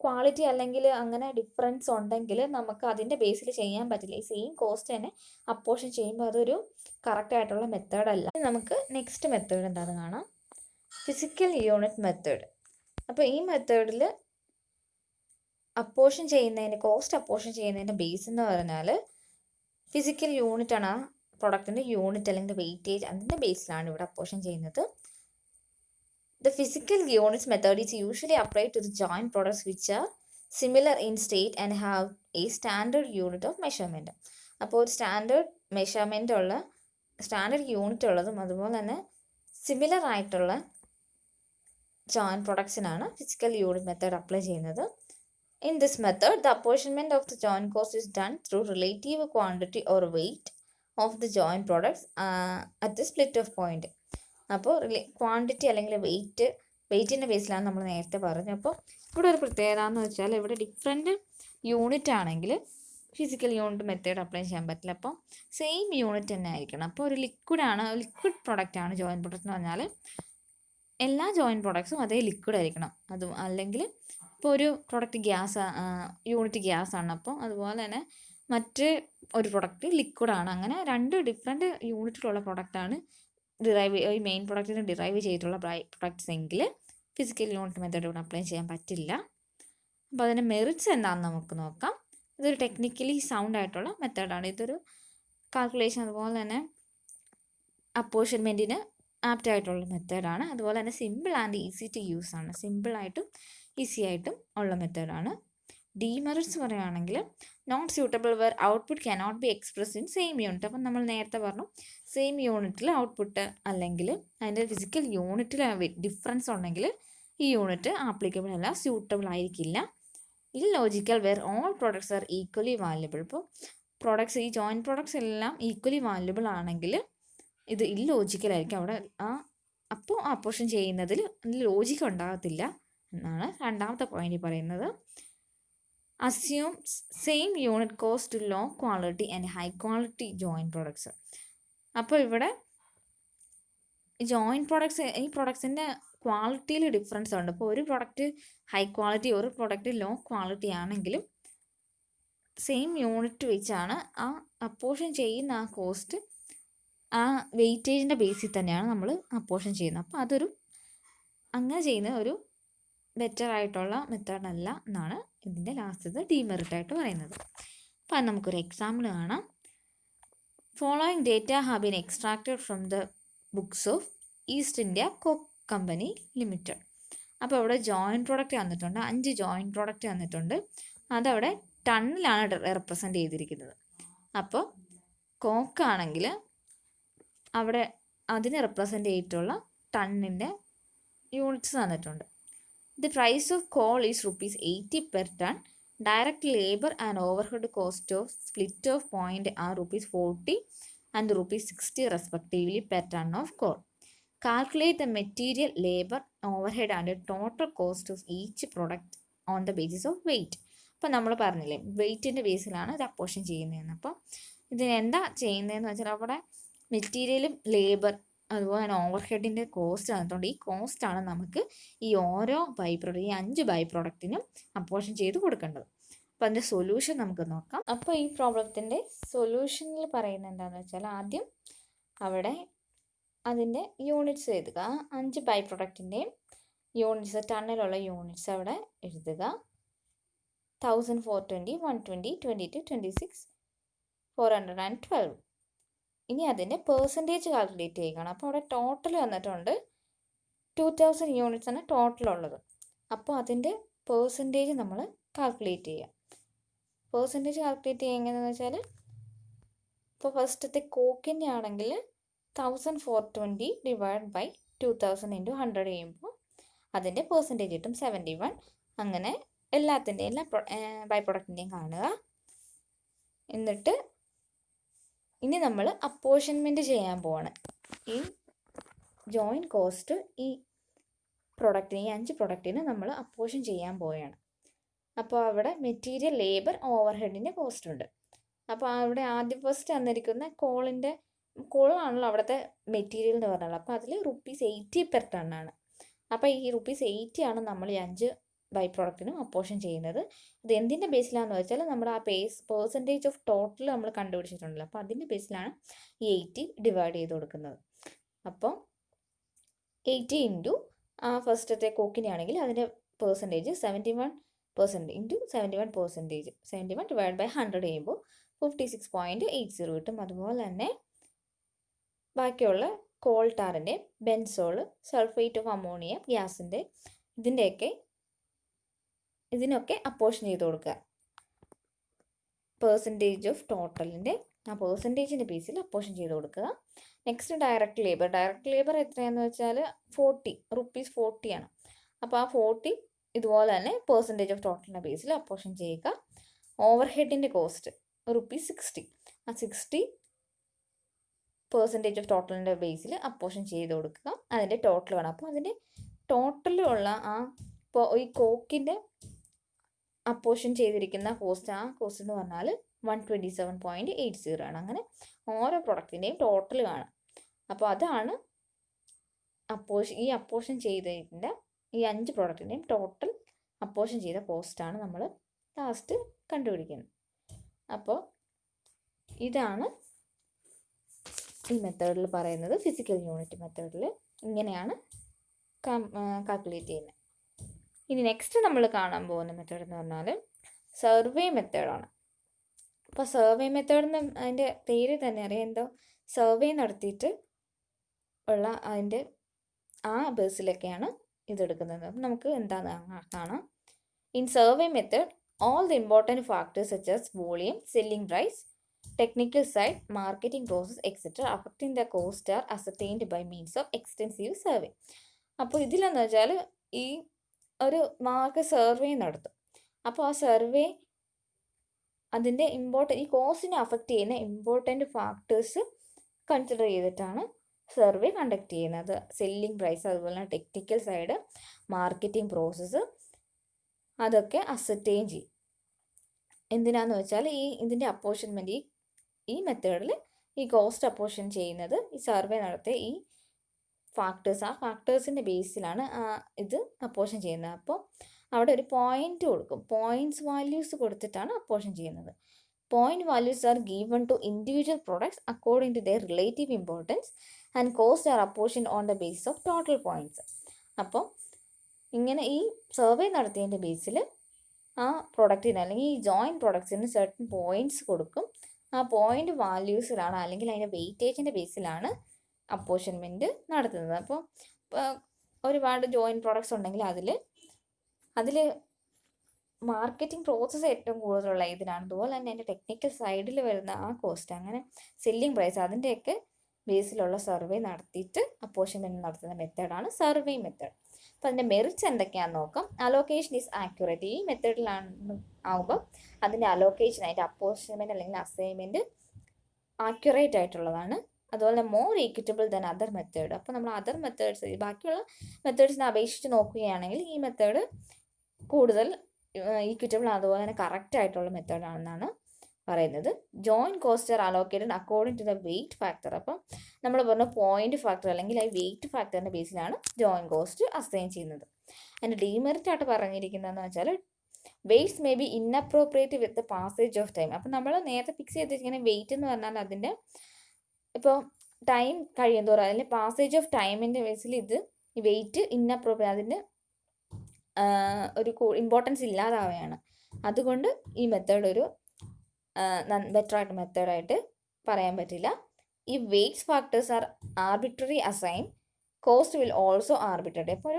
ക്വാളിറ്റി അല്ലെങ്കിൽ അങ്ങനെ ഡിഫറൻസ് ഉണ്ടെങ്കിൽ നമുക്ക് അതിൻ്റെ ബേസിൽ ചെയ്യാൻ പറ്റില്ല. ഈ സെയിം കോസ്റ്റ് തന്നെ അപ്പോർഷൻ ചെയ്യുമ്പോൾ അതൊരു കറക്റ്റ് ആയിട്ടുള്ള മെത്തേഡല്ല. നമുക്ക് നെക്സ്റ്റ് മെത്തേഡ് എന്താണെന്ന് കാണാം, ഫിസിക്കൽ യൂണിറ്റ് മെത്തേഡ്. അപ്പോൾ ഈ മെത്തേഡിൽ അപ്പോർഷൻ ചെയ്യുന്നതിന് കോസ്റ്റ് അപ്പോർഷൻ ചെയ്യുന്നതിൻ്റെ ബേസ് എന്ന് പറഞ്ഞാൽ ഫിസിക്കൽ യൂണിറ്റ് ആണ്. ആ പ്രൊഡക്റ്റിൻ്റെ യൂണിറ്റ് അല്ലെങ്കിൽ വെയിറ്റേജ് അതിൻ്റെ ബേസിലാണ് ഇവിടെ അപ്പോർഷൻ ചെയ്യുന്നത്. The physical units method is usually applied to the joint products which are similar in state and have a standard unit of measurement. അപ്പോൾ ഒരു സ്റ്റാൻഡേർഡ് യൂണിറ്റ് ഉള്ളതും അതുപോലെ തന്നെ സിമിലർ ആയിട്ടുള്ള ജോയിൻറ്റ് പ്രൊഡക്ട്സിനാണ് ഫിസിക്കൽ യൂണിറ്റ് മെത്തേഡ് അപ്ലൈ ചെയ്യുന്നത്. In this method, the apportionment of the joint cost is done through relative quantity or weight of the joint products at the split off point. അപ്പോൾ quantity അല്ലെങ്കിൽ വെയിറ്റിൻ്റെ ബേസിലാണ് നമ്മൾ നേരത്തെ പറഞ്ഞത്. അപ്പോൾ ഇവിടെ ഒരു പ്രത്യേകത എന്ന് വെച്ചാൽ ഇവിടെ ഡിഫറെൻറ്റ് യൂണിറ്റ് ആണെങ്കിൽ ഫിസിക്കൽ യൂണിറ്റ് മെത്തേഡ് അപ്ലൈ ചെയ്യാൻ പറ്റില്ല. അപ്പോൾ സെയിം യൂണിറ്റ് തന്നെ ആയിരിക്കണം. അപ്പോൾ ഒരു ലിക്വിഡ് പ്രൊഡക്റ്റ് ആണ് ജോയിൻറ്റ് പ്രൊഡക്റ്റ് എന്ന് പറഞ്ഞാൽ എല്ലാ ജോയിൻറ്റ് പ്രൊഡക്ട്സും അതേ ലിക്വിഡ് ആയിരിക്കണം. അതും അല്ലെങ്കിൽ ഇപ്പോൾ ഒരു പ്രൊഡക്റ്റ് യൂണിറ്റ് ഗ്യാസ് ആണ്, അപ്പോൾ അതുപോലെ തന്നെ മറ്റ് ഒരു പ്രൊഡക്റ്റ് ലിക്വിഡാണ്. അങ്ങനെ 2 ഡിഫറെൻറ്റ് യൂണിറ്റിലുള്ള പ്രൊഡക്റ്റാണ് ഈ മെയിൻ പ്രൊഡക്റ്റിന് ഡിറൈവ് ചെയ്തിട്ടുള്ള പ്രൊഡക്ട്സ് എങ്കിൽ ഫിസിക്കൽ യൂണിറ്റ് മെത്തേഡ് ഇവിടെ അപ്ലൈ ചെയ്യാൻ പറ്റില്ല. അപ്പോൾ അതിൻ്റെ മെറിറ്റ്സ് എന്താണെന്ന് നമുക്ക് നോക്കാം. ഇതൊരു ടെക്നിക്കലി സൗണ്ട് ആയിട്ടുള്ള മെത്തേഡാണ്. ഇതൊരു കാൽക്കുലേഷൻ അതുപോലെ തന്നെ അപ്പോർഷൻമെൻറ്റിന് ആപ്റ്റ് ആയിട്ടുള്ള മെത്തേഡാണ്. അതുപോലെ തന്നെ simple and easy to use ആണ്. സിമ്പിളായിട്ടും ഈസി ആയിട്ടും ഉള്ള മെത്തേഡാണ്. ഡീമെറിറ്റ്സ് പറയുകയാണെങ്കിൽ not suitable where output cannot be express in same unit. അപ്പം നമ്മൾ നേരത്തെ പറഞ്ഞു സെയിം യൂണിറ്റിൽ ഔട്ട്പുട്ട് അല്ലെങ്കിൽ അതിൻ്റെ ഫിസിക്കൽ യൂണിറ്റിൽ ഡിഫറൻസ് ഉണ്ടെങ്കിൽ ഈ യൂണിറ്റ് ആപ്ലിക്കബിൾ അല്ല, സ്യൂട്ടബിൾ ആയിരിക്കില്ല. Illogical where all products are equally valuable. ഇപ്പോൾ ഈ ജോയിൻറ്റ് പ്രൊഡക്ട്സ് എല്ലാം ഈക്വലി വാല്യുബിൾ ആണെങ്കിൽ ഇത് ഇല്ലോജിക്കലായിരിക്കും. അവിടെ അപ്പോൾ അപ്പോർഷൻ ചെയ്യുന്നതിൽ ലോജിക്ക് ഉണ്ടാകത്തില്ല എന്നാണ് രണ്ടാമത്തെ പോയിന്റ് പറയുന്നത്. Assume same unit cost to low quality and high quality joint products. അപ്പോൾ ഇവിടെ ജോയിൻറ്റ് പ്രൊഡക്ട്സ് ഈ പ്രൊഡക്ട്സിൻ്റെ ക്വാളിറ്റിയിൽ ഡിഫറൻസ് ഉണ്ട്. ഇപ്പോൾ ഒരു പ്രൊഡക്റ്റ് ഹൈ ക്വാളിറ്റി, ഒരു പ്രൊഡക്റ്റ് ലോ ക്വാളിറ്റി ആണെങ്കിലും സെയിം യൂണിറ്റ് വെച്ചാണ് ആ അപ്പോർഷൻ ചെയ്യുന്ന ആ കോസ്റ്റ് ആ വെയിറ്റേജിൻ്റെ ബേസിൽ തന്നെയാണ് നമ്മൾ അപ്പോർഷൻ ചെയ്യുന്നത്. അപ്പോൾ അങ്ങനെ ചെയ്യുന്ന ഒരു ബെറ്റർ ആയിട്ടുള്ള മെത്തേഡല്ല എന്നാണ് ഇതിൻ്റെ ലാസ്റ്റത്തെ ഡീമെറിറ്റ് ആയിട്ട് പറയുന്നത്. അപ്പോൾ നമുക്കൊരു എക്സാമ്പിൾ കാണാം. Following data have been extracted from the books of East India coke company limited. അപ്പോൾ ഇവിടെ ജോയിൻറ്റ് പ്രോഡക്റ്റ് തന്നിട്ടുണ്ട്, 5 ജോയിൻറ്റ് പ്രോഡക്റ്റ് തന്നിട്ടുണ്ട്. അതവിടെ ടണ്ണിലാണ് റെപ്രസെൻ്റ് ചെയ്തിരിക്കുന്നത്. അപ്പോൾ കോക്കാണെങ്കിൽ അവിടെ അതിന് റെപ്രസെൻ്റ് ചെയ്തിട്ടുള്ള ടണ്ണിൻ്റെ യൂണിറ്റ്സ് തന്നിട്ടുണ്ട്. The price of coal is ₹80 per ton. Direct labor and overhead cost of split of point are ₹40 and ₹60 respectively per ton of coal. Calculate the material, labor, overhead and total cost of each product on the basis of weight. അപ്പോൾ നമ്മൾ പറഞ്ഞില്ലേ വെയിറ്റിൻ്റെ ബേസിലാണ് ഇത് apportion ചെയ്യുന്നതെന്ന്. അപ്പോൾ ഇതിന് എന്താ ചെയ്യുന്നതെന്ന് വെച്ചാൽ അവിടെ മെറ്റീരിയലും ലേബർ അതുപോലെ തന്നെ ഓവർ ഹെഡിൻ്റെ കോസ്റ്റ് തന്നിട്ടുണ്ട്. ഈ കോസ്റ്റാണ് നമുക്ക് ഈ ഓരോ ഈ 5 ബൈ പ്രോഡക്റ്റിനും അപ്പോർഷൻ ചെയ്ത് കൊടുക്കേണ്ടത്. അപ്പോൾ അതിൻ്റെ സൊല്യൂഷൻ നമുക്ക് നോക്കാം. അപ്പോൾ ഈ പ്രോബ്ലത്തിൻ്റെ സൊല്യൂഷനിൽ പറയുന്നത് എന്താണെന്ന് വെച്ചാൽ ആദ്യം അവിടെ അതിൻ്റെ യൂണിറ്റ്സ് എഴുതുക. 5 ബൈ പ്രോഡക്റ്റിൻ്റെയും യൂണിറ്റ്സ്, ടണ്ണിലുള്ള യൂണിറ്റ്സ് അവിടെ എഴുതുക. 1420, 120, 22, 26, 412. ഇനി അതിൻ്റെ പെർസെൻറ്റേജ് കാൽക്കുലേറ്റ് ചെയ്യുകയാണ്. അപ്പോൾ അവിടെ ടോട്ടൽ വന്നിട്ടുണ്ട് 2000 യൂണിറ്റ്സ് ആണ് ടോട്ടൽ ഉള്ളത്. അപ്പോൾ അതിൻ്റെ പെർസെൻറ്റേജ് നമ്മൾ കാൽക്കുലേറ്റ് ചെയ്യുക. പെർസെൻറ്റേജ് കാൽക്കുലേറ്റ് ചെയ്യുക എങ്ങനെയാണെന്ന് വെച്ചാൽ ഇപ്പോൾ ഫസ്റ്റത്തെ കോക്കിൻ്റെ ആണെങ്കിൽ 1420 ഡിവൈഡ് ബൈ 2000 ഇൻറ്റു 100 ചെയ്യുമ്പോൾ അതിൻ്റെ പെർസെൻറ്റേജ് കിട്ടും 71. അങ്ങനെ എല്ലാ ബൈ പ്രൊഡക്റ്റിൻ്റെയും കാണുക. എന്നിട്ട് ഇനി നമ്മൾ അപ്പോർഷൻമെൻറ്റ് ചെയ്യാൻ പോവാണ്. ഈ ജോയിൻറ്റ് കോസ്റ്റ് ഈ പ്രൊഡക്റ്റിന്, ഈ 5 പ്രൊഡക്റ്റിന് നമ്മൾ അപ്പോർഷൻ ചെയ്യാൻ പോവുകയാണ്. അപ്പോൾ അവിടെ മെറ്റീരിയൽ, ലേബർ, ഓവർ ഹെഡിൻ്റെ കോസ്റ്റ് ഉണ്ട്. അപ്പോൾ അവിടെ ആദ്യം ഫസ്റ്റ് തന്നിരിക്കുന്ന കോളാണല്ലോ അവിടുത്തെ മെറ്റീരിയൽ എന്ന് പറഞ്ഞാൽ. അപ്പോൾ അതിൽ ₹80 per ton ആണ്. അപ്പോൾ ഈ ₹80 ആണ് നമ്മൾ ഈ 5 ബൈ പ്രോഡക്റ്റിനും അപ്പോർഷൻ ചെയ്യുന്നത്. അത് എന്തിൻ്റെ ബേസിലാണെന്ന് വെച്ചാൽ നമ്മുടെ ആ പെർസെൻറ്റേജ് ഓഫ് ടോട്ടൽ നമ്മൾ കണ്ടുപിടിച്ചിട്ടുണ്ടല്ലോ. അപ്പോൾ അതിൻ്റെ ബേസിലാണ് ഈ 80 ഡിവൈഡ് ചെയ്ത് കൊടുക്കുന്നത്. അപ്പോൾ 80 ഇൻറ്റു ആ ഫസ്റ്റത്തെ കോക്കിനെ ആണെങ്കിൽ അതിൻ്റെ പെർസെൻറ്റേജ് 71% ഇൻറ്റു 71%. 71 ഡിവൈഡ് ബൈ 100 ചെയ്യുമ്പോൾ 56.80 കിട്ടും. അതുപോലെ തന്നെ ബാക്കിയുള്ള കോൾ ടാറിൻ്റെ, ബെൻസോള്, സൾഫേറ്റ് ഓഫ് അമോണിയ, ഗ്യാസിൻ്റെ ഇതിനൊക്കെ അപ്പോർഷൻ ചെയ്ത് കൊടുക്കുക. പെർസെൻറ്റേജ് ഓഫ് ടോട്ടലിൻ്റെ ആ പെർസെൻറ്റേജിൻ്റെ ബേസിൽ അപ്പോർഷൻ ചെയ്ത് കൊടുക്കുക. Next direct labour. Direct labour എത്രയാണെന്ന് വെച്ചാൽ ₹40 ആണ്. അപ്പോൾ ആ 40 ഇതുപോലെ തന്നെ പെർസെൻറ്റേജ് ഓഫ് ടോട്ടലിൻ്റെ ബേസിൽ അപ്പോർഷൻ ചെയ്യുക. ഓവർ ഹെഡിൻ്റെ കോസ്റ്റ് ₹60. ആ 60 പെർസെൻറ്റേജ് ഓഫ് ടോട്ടലിൻ്റെ ബേസിൽ അപ്പോർഷൻ ചെയ്ത് കൊടുക്കുക. അതിൻ്റെ ടോട്ടൽ വേണം. അപ്പോൾ അതിൻ്റെ ടോട്ടലുള്ള ഇപ്പോൾ ഈ കോക്കിൻ്റെ അപ്പോർഷൻ ചെയ്തിരിക്കുന്ന കോസ്റ്റ്, ആ കോസ്റ്റ് എന്ന് പറഞ്ഞാൽ 127.80 ആണ്. അങ്ങനെ ഓരോ പ്രൊഡക്റ്റിൻ്റെയും ടോട്ടൽ കാണാം. അപ്പോൾ അതാണ് ഈ അപ്പോർഷൻ ചെയ്തതിൻ്റെ ഈ 5 പ്രൊഡക്റ്റിൻ്റെയും ടോട്ടൽ അപ്പോർഷൻ ചെയ്ത കോസ്റ്റാണ് നമ്മൾ ലാസ്റ്റ് കണ്ടുപിടിക്കുന്നത്. അപ്പോൾ ഇതാണ് ഈ മെത്തേഡിൽ പറയുന്നത്. ഫിസിക്കൽ യൂണിറ്റ് മെത്തേഡിൽ ഇങ്ങനെയാണ് കാൽക്കുലേറ്റ് ചെയ്യുന്നത്. ഇനി നെക്സ്റ്റ് നമ്മൾ കാണാൻ പോകുന്ന മെത്തേഡ് എന്ന് പറഞ്ഞാൽ സർവേ മെത്തേഡാണ്. അപ്പോൾ സർവേ മെത്തേഡ് അതിൻ്റെ പേര് തന്നെ അറിയാം, എന്തോ സർവേ നടത്തിയിട്ട് ഉള്ള അതിൻ്റെ ആ ബേസിലൊക്കെയാണ് ഇതെടുക്കുന്നത്. അപ്പം നമുക്ക് എന്താണെന്ന് കാണാം. In survey method all the important factors such as volume, selling price, technical side, marketing process, etc. affecting the cost are ascertained by means of extensive survey. അപ്പോൾ ഇതിലെന്ന് വെച്ചാൽ ഈ ഒരു മാർക്കറ്റ് സർവേ നടത്തും. അപ്പോൾ ആ സർവേ അതിൻ്റെ ഈ കോസ്റ്റിനെ അഫക്റ്റ് ചെയ്യുന്ന ഇമ്പോർട്ടൻ്റ് ഫാക്ടേഴ്സ് കൺസിഡർ ചെയ്തിട്ടാണ് സർവേ കണ്ടക്ട് ചെയ്യുന്നത്. സെല്ലിംഗ് പ്രൈസ്, അതുപോലെ തന്നെ ടെക്നിക്കൽ സൈഡ്, മാർക്കറ്റിംഗ് പ്രോസസ്സ്, അതൊക്കെ അസർടെയിൻ ചെയ്യും. എന്തിനാന്ന് വെച്ചാൽ ഇതിൻ്റെ അപ്പോർഷൻമെൻറ്റ് ഈ മെത്തേഡിൽ ഈ കോസ്റ്റ് അപ്പോർഷൻ ചെയ്യുന്നത് ഈ സർവേ നടത്തിയ ഈ ഫാക്ടേഴ്സ്, ആ ഫാക്ടേഴ്സിൻ്റെ ബേസിലാണ് ഇത് അപ്പോർഷൻ ചെയ്യുന്നത്. അപ്പോൾ അവിടെ ഒരു പോയിന്റ് കൊടുക്കും, പോയിന്റ്സ് വാല്യൂസ് കൊടുത്തിട്ടാണ് അപ്പോർഷൻ ചെയ്യുന്നത്. Point values are given to individual products according to their relative importance and cost are apportion on the basis of total points. അപ്പോൾ ഇങ്ങനെ ഈ സർവേ നടത്തിയതിൻ്റെ ബേസിൽ ആ പ്രൊഡക്റ്റിന് അല്ലെങ്കിൽ ഈ ജോയിൻറ്റ് പ്രൊഡക്ട്സിന് സർട്ടൻ പോയിന്റ്സ് കൊടുക്കും. ആ പോയിന്റ് വാല്യൂസിലാണ് അല്ലെങ്കിൽ അതിൻ്റെ വെയിറ്റേജിൻ്റെ ബേസിലാണ് അപ്പോർഷൻമെൻറ്റ് നടത്തുന്നത്. അപ്പോൾ ഒരുപാട് ജോയിൻറ്റ് പ്രൊഡക്ട്സ് ഉണ്ടെങ്കിൽ അതിൽ മാർക്കറ്റിംഗ് പ്രോസസ്സ് ഏറ്റവും കൂടുതലുള്ള ഇതിനാണ്. അതുപോലെ തന്നെ അതിൻ്റെ ടെക്നിക്കൽ സൈഡിൽ വരുന്ന ആ കോസ്റ്റ്, അങ്ങനെ സെല്ലിംഗ് പ്രൈസ്, അതിൻ്റെയൊക്കെ ബേസിലുള്ള സർവേ നടത്തിയിട്ട് അപ്പോർഷൻമെൻറ്റ് നടത്തുന്ന മെത്തേഡാണ് സർവേ മെത്തേഡ്. അപ്പോൾ അതിൻ്റെ മെറിറ്റ്സ് എന്തൊക്കെയാണെന്ന് നോക്കാം. Allocation is accurate. ഈ മെത്തേഡിലാണ് ആകുമ്പോൾ അതിൻ്റെ അലോക്കേഷൻ, അതിൻ്റെ അപ്പോർഷൻമെൻറ്റ് അല്ലെങ്കിൽ അസൈൻമെൻറ്റ് ആക്യുറേറ്റ് ആയിട്ടുള്ളതാണ്. അതുപോലെ മോർ ഈക്വിറ്റബിൾ ദാൻ അതർ മെത്തേഡ്. അപ്പോൾ നമ്മൾ അതർ മെത്തേഡ്സ്, ബാക്കിയുള്ള മെത്തേഡ്സിനെ അപേക്ഷിച്ച് നോക്കുകയാണെങ്കിൽ ഈ മെത്തേഡ് കൂടുതൽ ഈക്വിറ്റബിൾ, അതുപോലെ തന്നെ കറക്റ്റ് ആയിട്ടുള്ള മെത്തേഡാണെന്നാണ് പറയുന്നത്. Joint cost are allocated according to the weight factor. അപ്പം നമ്മൾ പറഞ്ഞ പോയിന്റ് ഫാക്ടർ അല്ലെങ്കിൽ ആ വെയിറ്റ് ഫാക്ടറിൻ്റെ ബേസിലാണ് ജോയിൻറ്റ് കോസ്റ്റ് അസൈൻ ചെയ്യുന്നത്. അതിൻ്റെ ഡീമെറിറ്റ് ആയിട്ട് പറഞ്ഞിരിക്കുന്നതെന്ന് വെച്ചാൽ weights may be inappropriate with passage of time. അപ്പം നമ്മൾ നേരത്തെ ഫിക്സ് ചെയ്തിരിക്കുന്ന വെയിറ്റ് എന്ന് പറഞ്ഞാൽ അതിൻ്റെ ഇപ്പോൾ ടൈം കഴിയുന്തോറും അതിൽ പാസേജ് ഓഫ് ടൈമിൻ്റെ ബേസിൽ ഈ വെയിറ്റ് ഇൻഅപ്രോപ്രിയേറ്റ്, അതിൻ്റെ ഒരു ഇമ്പോർട്ടൻസ് ഇല്ലാതാവുകയാണ്. അതുകൊണ്ട് ഈ മെത്തേഡ് ഒരു ബെറ്റർ ആയിട്ട് മെത്തേഡായിട്ട് പറയാൻ പറ്റില്ല. ഈ weights factors R arbitrary assign, cost will also arbitrary. അപ്പോൾ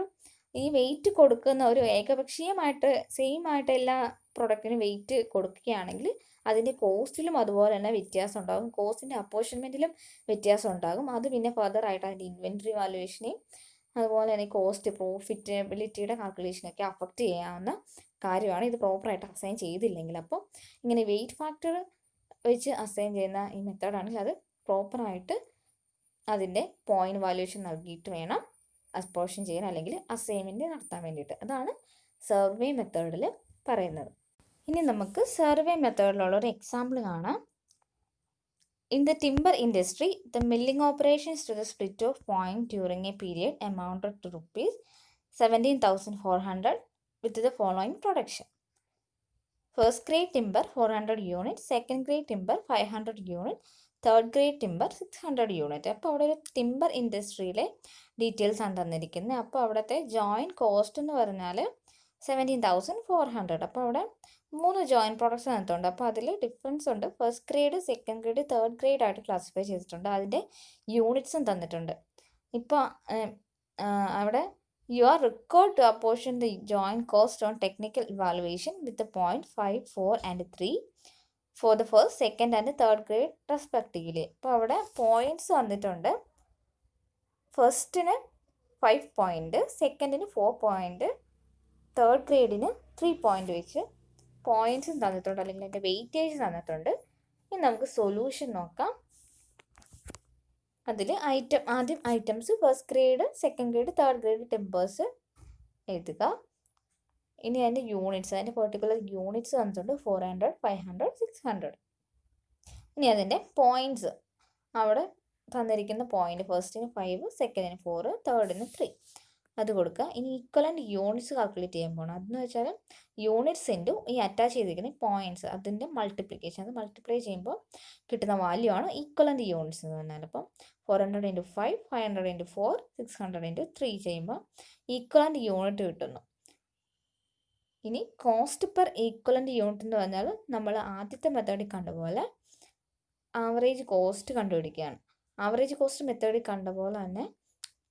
ഈ വെയിറ്റ് കൊടുക്കുന്ന ഒരു ഏകപക്ഷീയമായിട്ട് സെയിം ആയിട്ട് എല്ലാ പ്രൊഡക്റ്റിനും വെയിറ്റ് കൊടുക്കുകയാണെങ്കിൽ അതിൻ്റെ കോസ്റ്റിലും അതുപോലെ തന്നെ വ്യത്യാസം ഉണ്ടാകും, കോസ്റ്റിൻ്റെ അപ്പോർഷൻമെൻറ്റിലും വ്യത്യാസം ഉണ്ടാകും. അത് പിന്നെ ഫർദർ ആയിട്ട് അതിൻ്റെ ഇൻവെൻറ്ററി വാല്യുവേഷനെയും അതുപോലെ തന്നെ കോസ്റ്റ് പ്രോഫിറ്റബിലിറ്റിയുടെ കാൽക്കുലേഷനൊക്കെ അഫക്റ്റ് ചെയ്യാവുന്ന കാര്യമാണ്, ഇത് പ്രോപ്പറായിട്ട് അസൈൻ ചെയ്തില്ലെങ്കിൽ. അപ്പോൾ ഇങ്ങനെ വെയിറ്റ് ഫാക്ടർ വെച്ച് അസൈൻ ചെയ്യുന്ന ഈ മെത്തേഡാണെങ്കിൽ അത് പ്രോപ്പറായിട്ട് അതിൻ്റെ പോയിന്റ് വാല്യുവേഷൻ നൽകിയിട്ട് വേണം അപ്പോർഷൻ ചെയ്യാൻ അല്ലെങ്കിൽ അസൈൻമെൻറ്റ് നടത്താൻ വേണ്ടിയിട്ട്. അതാണ് സർവേ മെത്തേഡിൽ പറയുന്നത്. ഇനി നമുക്ക് സർവേ മെത്തേഡിലുള്ള ഒരു എക്സാമ്പിൾ കാണാം. In the timber industry, the milling operations to the split of point during a period amounted to rupees 17,400 with the following production. First grade timber 400 units, second grade timber 500 units, third grade timber 600 units. അപ്പോൾ അവിടെ ഒരു timber ഇൻഡസ്ട്രിയിലെ details ആണ് തന്നിരിക്കുന്നത്. അപ്പോൾ അവിടുത്തെ joint cost എന്ന് പറഞ്ഞാൽ 17,400. അപ്പോൾ അവിടെ 3 ജോയിൻറ്റ് പ്രോഡക്ട്സ് തന്നിട്ടുണ്ട്. അപ്പോൾ അതിൽ ഡിഫറൻസ് ഉണ്ട്. First grade, second grade, third grade ആയിട്ട് ക്ലാസിഫൈ ചെയ്തിട്ടുണ്ട്. അതിൻ്റെ യൂണിറ്റ്സും തന്നിട്ടുണ്ട്. ഇപ്പോൾ അവിടെ you are required to apportion the joint cost on technical evaluation with the point 5, 4 and 3 for the first, second and third grade respectively. അപ്പോൾ അവിടെ points വന്നിട്ടുണ്ട്. ഫസ്റ്റിന് 5 point, സെക്കൻഡിന് 4 point, third ഗ്രേഡിന് 3 point വെച്ച് പോയിൻറ്റ്സും തന്നിട്ടുണ്ട്, അല്ലെങ്കിൽ അതിൻ്റെ വെയിറ്റേജ് തന്നിട്ടുണ്ട്. ഇനി നമുക്ക് സൊല്യൂഷൻ നോക്കാം. അതിൽ ആദ്യം items first grade, second grade, third grade timbers എഴുതുക. ഇനി അതിൻ്റെ യൂണിറ്റ്സ്, അതിൻ്റെ പെർട്ടിക്കുലർ യൂണിറ്റ്സ് തന്നിട്ടുണ്ട് 400, 500, 600. ഇനി അതിൻ്റെ പോയിൻറ്റ്സ് അവിടെ തന്നിരിക്കുന്ന പോയിൻറ്റ് ഫസ്റ്റിന് 5, സെക്കൻഡിന് 4, തേർഡിന് 3 അത് കൊടുക്കുക. ഇനി ഈക്വലൻ്റ് യൂണിറ്റ്സ് കാൽക്കുലേറ്റ് ചെയ്യാൻ പോകണം. അതെന്ന് വെച്ചാൽ യൂണിറ്റ്സ് ഇൻറ്റു ഈ അറ്റാച്ച് ചെയ്തിരിക്കുന്ന പോയിൻറ്റ്സ്, അതിൻ്റെ മൾട്ടിപ്ലിക്കേഷൻ, അത് മൾട്ടിപ്ലൈ ചെയ്യുമ്പോൾ കിട്ടുന്ന വാല്യൂ ആണ് ഈക്വലൻ്റ് യൂണിറ്റ്സ് എന്ന് പറഞ്ഞാൽ. അപ്പം 400 × 5, 500 × 4, 600 × 3 ചെയ്യുമ്പോൾ ഈക്വലൻ്റ് യൂണിറ്റ് കിട്ടുന്നു. ഇനി കോസ്റ്റ് പെർ ഈക്വലൻ്റ് യൂണിറ്റ് എന്ന് പറഞ്ഞാൽ നമ്മൾ ആദ്യത്തെ മെത്തേഡിൽ കണ്ടപോലെ ആവറേജ് കോസ്റ്റ് കണ്ടുപിടിക്കുകയാണ്. ആവറേജ് കോസ്റ്റ് മെത്തേഡിൽ കണ്ടപോലെ തന്നെ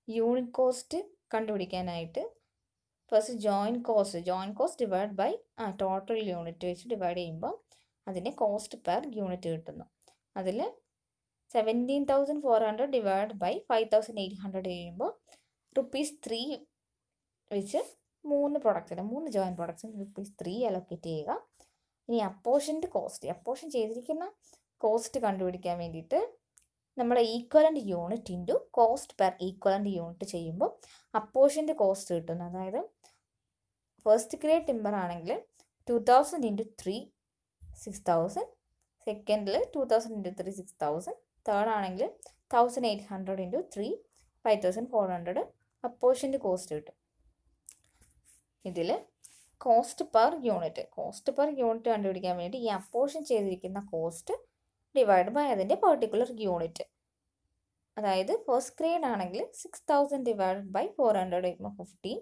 യൂണിറ്റ് കോസ്റ്റ് കണ്ടുപിടിക്കാനായിട്ട് first joint cost divide by total unit വെച്ച് ഡിവൈഡ് ചെയ്യുമ്പോൾ അതിന് കോസ്റ്റ് പെർ യൂണിറ്റ് കിട്ടുന്നു. അതിൽ 17,400 ഡിവൈഡ് ബൈ 5,800 ചെയ്യുമ്പോൾ ₹3 വെച്ച് 3 പ്രൊഡക്റ്റ്സിന് 3 ജോയിൻറ്റ് പ്രൊഡക്ട്സിന് ₹3 അലോക്കേറ്റ് ചെയ്യുക. ഇനി അപ്പോർഷൻ ചെയ്തിരിക്കുന്ന കോസ്റ്റ് കണ്ടുപിടിക്കാൻ വേണ്ടിയിട്ട് നമ്മൾ equivalent unit into cost per equivalent unit ചെയ്യുമ്പോൾ അപ്പോർഷൻ്റെ കോസ്റ്റ് കിട്ടുന്നു. അതായത് ഫസ്റ്റ് ഗ്രേഡ് ടിമ്പർ ആണെങ്കിൽ 2000 × 3 6,000, സെക്കൻഡിൽ 2000 × 3 6,000, തേർഡ് ആണെങ്കിൽ 1800 × 3 5400 അപ്പോർഷൻ്റെ കോസ്റ്റ് കിട്ടും. ഇതിൽ കോസ്റ്റ് പെർ യൂണിറ്റ് കണ്ടുപിടിക്കാൻ വേണ്ടി ഈ അപ്പോർഷൻ ചെയ്തിരിക്കുന്ന കോസ്റ്റ് ഡിവൈഡ് ബൈ അതിൻ്റെ പെർട്ടിക്കുലർ യൂണിറ്റ്. അതായത് ഫസ്റ്റ് ഗ്രേഡ് ആണെങ്കിൽ 6000 ഡിവൈഡ് ബൈ 400 വരുമ്പോൾ 15,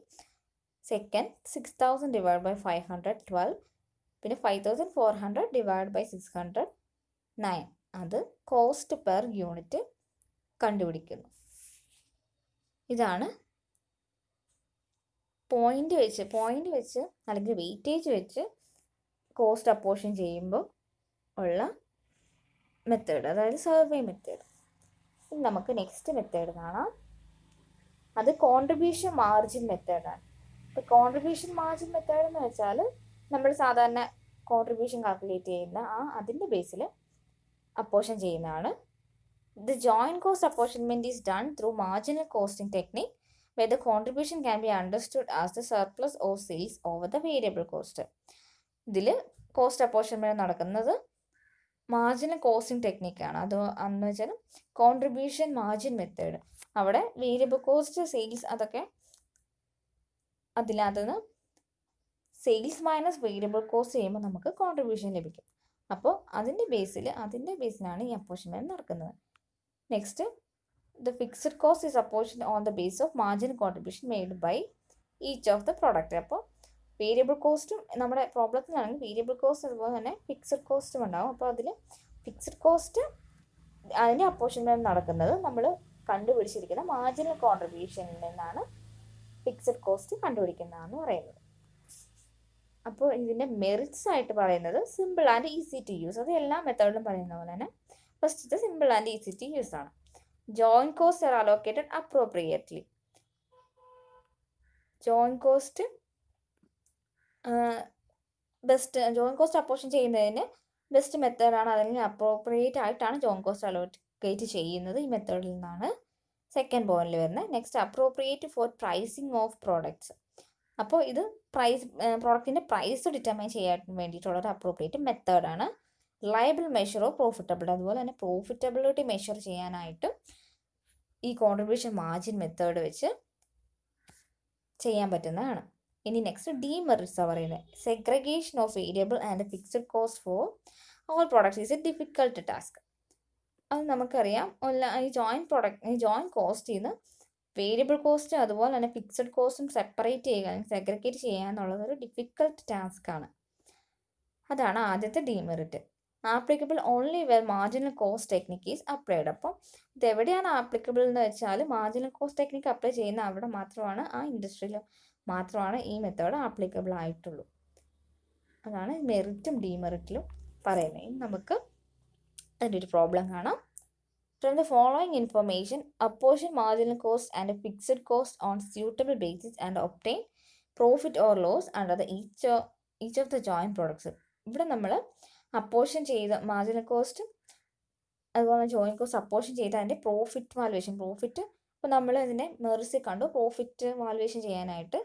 സെക്കൻഡ് 6000 ഡിവൈഡ് ബൈ 500 12, പിന്നെ 5400 ഡിവൈഡ് ബൈ 600 9. അത് കോസ്റ്റ് പെർ യൂണിറ്റ് കണ്ടുപിടിക്കുന്നു. ഇതാണ് പോയിന്റ് വെച്ച് അല്ലെങ്കിൽ വെയിറ്റേജ് വെച്ച് കോസ്റ്റ് അപ്പോർഷൻ ചെയ്യുമ്പോൾ ഉള്ള മെത്തേഡ്, അതായത് സർവേ മെത്തേഡ്. ഇനി നമുക്ക് നെക്സ്റ്റ് മെത്തേഡ് കാണാം. അത് കോൺട്രിബ്യൂഷൻ മാർജിൻ മെത്തേഡാണ്. ഇപ്പോൾ കോൺട്രിബ്യൂഷൻ മാർജിൻ മെത്തേഡ് എന്ന് വെച്ചാൽ നമ്മൾ സാധാരണ കോൺട്രിബ്യൂഷൻ കാൽക്കുലേറ്റ് ചെയ്യുന്ന അതിൻ്റെ ബേസിൽ അപ്പോർഷൻ ചെയ്യുന്നതാണ്. The joint cost apportionment is done through marginal costing technique, where the contribution can be understood as the surplus of sales over the variable cost. ഇതിൽ cost apportionment നടക്കുന്നത് marginal costing ടെക്നിക്കാണ്. അത് എന്ന് വെച്ചാൽ contribution margin method. അവിടെ variable cost, sales, അതൊക്കെ അതിനകത്തുനിന്ന് sales minus variable cost ചെയ്യുമ്പോൾ നമുക്ക് കോൺട്രിബ്യൂഷൻ ലഭിക്കും. അപ്പോൾ അതിൻ്റെ ബേസിലാണ് ഈ അപ്പോർഷൻമെൻറ്റ് നടക്കുന്നത്. Next, the fixed cost is apportioned on the basis of marginal contribution made by each of the product. അപ്പോൾ വേരിയബിൾ കോസ്റ്റും നമ്മുടെ പ്രോബ്ലത്തിലാണെങ്കിൽ വേരിയബിൾ കോസ്റ്റ് അതുപോലെ തന്നെ ഫിക്സഡ് കോസ്റ്റും ഉണ്ടാകും. അപ്പോൾ അതിൽ ഫിക്സഡ് കോസ്റ്റ് അതിൻ്റെ അപ്പോർഷൻമെൻറ്റ് നടക്കുന്നത് നമ്മൾ കണ്ടുപിടിച്ചിരിക്കുന്ന മാർജിനൽ കോൺട്രിബ്യൂഷനിൽ നിന്നാണ് ഫിക്സഡ് കോസ്റ്റ് കണ്ടുപിടിക്കുന്നതെന്ന് പറയുന്നത്. അപ്പോൾ ഇതിൻ്റെ മെറിറ്റ്സ് ആയിട്ട് പറയുന്നത് simple and easy to use. അത് എല്ലാ മെത്തേഡിലും പറയുന്ന പോലെ തന്നെ first simple and easy to use ആണ്. Joint cost are allocated appropriately. Joint cost apportion ചെയ്യുന്നതിന് ബെസ്റ്റ് മെത്തേഡാണ്. അതിന് അപ്രോപ്രിയേറ്റ് ആയിട്ടാണ് ജോയിന്റ് കോസ്റ്റ് അലോക്കേറ്റ് ചെയ്യുന്നത്. ഈ മെത്തേഡിൽ നിന്നാണ് സെക്കൻഡ് പോയിന്റിൽ വരുന്നത്. Next, appropriate for pricing of products. അപ്പോൾ ഇത് പ്രോഡക്റ്റിൻ്റെ പ്രൈസ് ഡിറ്റർമൈൻ ചെയ്യാൻ വേണ്ടിയിട്ടുള്ളൊരു അപ്രോപ്രിയേറ്റ് മെത്തേഡാണ്. റിലയബിൾ മെഷർ ഓഫ് പ്രോഫിറ്റബിലിറ്റി, അതുപോലെ തന്നെ പ്രോഫിറ്റബിലിറ്റി മെഷർ ചെയ്യാനായിട്ട് ഈ കോൺട്രിബ്യൂഷൻ മാർജിൻ മെത്തേഡ് വെച്ച് ചെയ്യാൻ പറ്റുന്നതാണ്. ഇനി നെക്സ്റ്റ് ഡീമെറിറ്റ്സ് പറയുന്നത്. Segregation of variable and fixed cost for all products is A difficult task. അത് നമുക്കറിയാം. ഈ ജോയിൻറ്റ് കോസ്റ്റിൽ നിന്ന് വേരിയബിൾ കോസ്റ്റ് അതുപോലെ തന്നെ ഫിക്സഡ് കോസ്റ്റും സെപ്പറേറ്റ് ചെയ്യുക അല്ലെങ്കിൽ സെഗ്രിഗേറ്റ് ചെയ്യുക എന്നുള്ളത് ഒരു ഡിഫിക്കൽട്ട് ടാസ്ക് ആണ്. അതാണ് ആദ്യത്തെ demerit. Applicable only where marginal cost technique is applied. അപ്പോൾ ഇതെവിടെയാണ് ആപ്ലിക്കബിൾ എന്ന് വെച്ചാൽ മാർജിനൽ കോസ്റ്റ് ടെക്നിക്ക് അപ്ലൈ ചെയ്യുന്ന അവിടെ മാത്രമാണ്, ആ ഇൻഡസ്ട്രിയിൽ മാത്രമാണ് ഈ മെത്തേഡ് ആപ്ലിക്കബിൾ ആയിട്ടുള്ളൂ. അതാണ് മെറിറ്റും ഡീമെറിറ്റിലും പറയുന്നത്. ഇനി നമുക്ക് അതിൻ്റെ ഒരു പ്രോബ്ലം കാണാം. From the following information, apportion marginal cost and a fixed cost on suitable basis and obtain profit or loss under the each of the joint products. ഇവിടെ നമ്മൾ അപ്പോർഷൻ ചെയ്ത മാർജിനൽ കോസ്റ്റ് അതുപോലെ ജോയിൻറ്റ് കോസ്റ്റ് അപ്പോർഷൻ ചെയ്ത അതിൻ്റെ profit valuation. ഇപ്പോൾ നമ്മൾ ഇതിനെ മെറിറ്റ്സിൽ കണ്ടു. പ്രോഫിറ്റ് വാലുവേഷൻ ചെയ്യാനായിട്ട്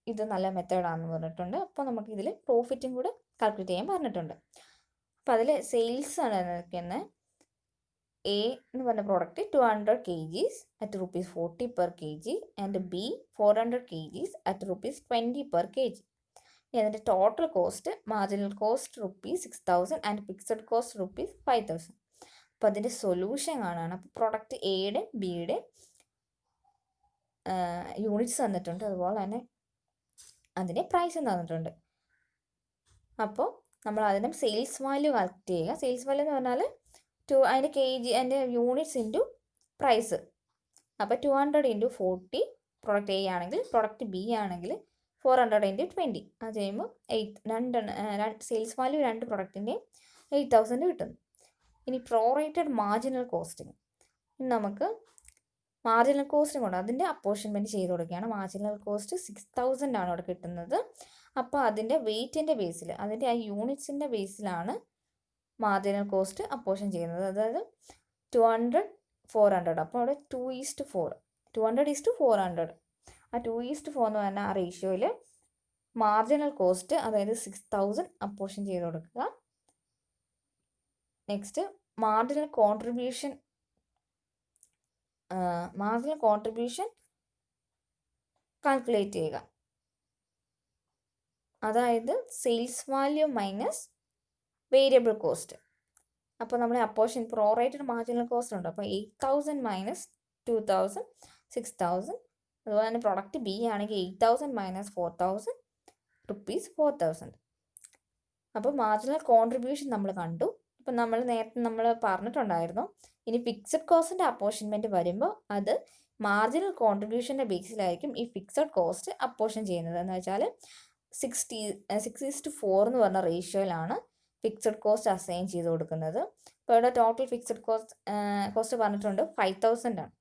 ഇത് നല്ല മെത്തേഡാണെന്ന് പറഞ്ഞിട്ടുണ്ട്. അപ്പോൾ നമുക്കിതിൽ പ്രോഫിറ്റും കൂടെ കാൽക്കുലേറ്റ് ചെയ്യാൻ പറഞ്ഞിട്ടുണ്ട്. അപ്പോൾ അതിൽ സെയിൽസ് ആണ് നിൽക്കുന്നത്. എ എന്ന് പറഞ്ഞ product 200 kg at ₹40 per kg and B 400 kg at ₹20 per kg. അതിൻ്റെ total cost marginal cost ₹6000 and fixed cost ₹5000. അപ്പോൾ അതിൻ്റെ സൊല്യൂഷൻ കാണാണ്. അപ്പോൾ പ്രൊഡക്റ്റ് എയുടെ ബിയുടെ യൂണിറ്റ്സ് തന്നിട്ടുണ്ട്, അതുപോലെ തന്നെ അതിൻ്റെ പ്രൈസും തന്നിട്ടുണ്ട്. അപ്പോൾ നമ്മൾ അതിൻ്റെ സെയിൽസ് വാല്യൂ കാൽക്കുലേറ്റ് ചെയ്യുക. സെയിൽസ് വാല്യൂ എന്ന് പറഞ്ഞാൽ അതിൻ്റെ kg അതിൻ്റെ യൂണിറ്റ്സ് ഇൻറ്റു പ്രൈസ്. അപ്പോൾ 200 × 40 പ്രൊഡക്റ്റ് എ ആണെങ്കിൽ, പ്രൊഡക്റ്റ് ബി ആണെങ്കിൽ 400 × 20. അത് ചെയ്യുമ്പോൾ സെയിൽസ് വാല്യൂ രണ്ട് പ്രൊഡക്റ്റിൻ്റെയും 8000 കിട്ടുന്നു. ഇനി പ്രൊറേറ്റഡ് മാർജിനൽ കോസ്റ്റിംഗ്. നമുക്ക് മാർജിനൽ കോസ്റ്റും കൊണ്ട് അതിൻ്റെ അപ്പോർഷൻമെൻറ്റ് ചെയ്ത് കൊടുക്കുകയാണ്. മാർജിനൽ കോസ്റ്റ് 6000 ആണ് അവിടെ കിട്ടുന്നത്. അപ്പോൾ അതിൻ്റെ വെയ്റ്റിൻ്റെ ബേസിൽ, അതിൻ്റെ ആ യൂണിറ്റ്സിൻ്റെ ബേസിലാണ് മാർജിനൽ കോസ്റ്റ് അപ്പോർഷൻ ചെയ്യുന്നത്. അതായത് 200 400. അപ്പോൾ അവിടെ 2:4, 200:400. ആ 2:4 എന്ന് പറഞ്ഞാൽ ആ റേഷ്യോയിൽ മാർജിനൽ കോസ്റ്റ് അതായത് 6000 അപ്പോർഷൻ ചെയ്ത് കൊടുക്കുക. Next marginal contribution marginal contribution calculate ചെയ്യുക. അതായത് sales value minus variable cost. അപ്പോൾ നമ്മുടെ അപ്പോർഷൻ പ്രോറേറ്റഡ് മാർജിനൽ കോസ്റ്റ് ഉണ്ട്. അപ്പോൾ 8,000 മൈനസ് 2,000 6,000. അതുപോലെ തന്നെ പ്രൊഡക്റ്റ് ബി ആണെങ്കിൽ 8,000 മൈനസ് 4,000 റുപ്പീസ് 4,000. അപ്പോൾ മാർജിനൽ കോൺട്രിബ്യൂഷൻ നമ്മൾ കണ്ടു. അപ്പം നേരത്തെ നമ്മൾ പറഞ്ഞിട്ടുണ്ടായിരുന്നു, ഇനി ഫിക്സഡ് കോസ്റ്റിൻ്റെ അപ്പോർഷൻമെൻറ്റ് വരുമ്പോൾ അത് മാർജിനൽ കോൺട്രിബ്യൂഷൻ്റെ ബേസിലായിരിക്കും ഈ ഫിക്സഡ് കോസ്റ്റ് അപ്പോർഷൻ ചെയ്യുന്നത്. എന്ന് വെച്ചാൽ 6:4 എന്ന് പറഞ്ഞ റേഷ്യോയിലാണ് ഫിക്സഡ് കോസ്റ്റ് അസൈൻ ചെയ്ത് കൊടുക്കുന്നത്. അപ്പോൾ ഇവിടെ ടോട്ടൽ ഫിക്സഡ് കോസ്റ്റ് പറഞ്ഞിട്ടുണ്ട് 5,000 ആണ്.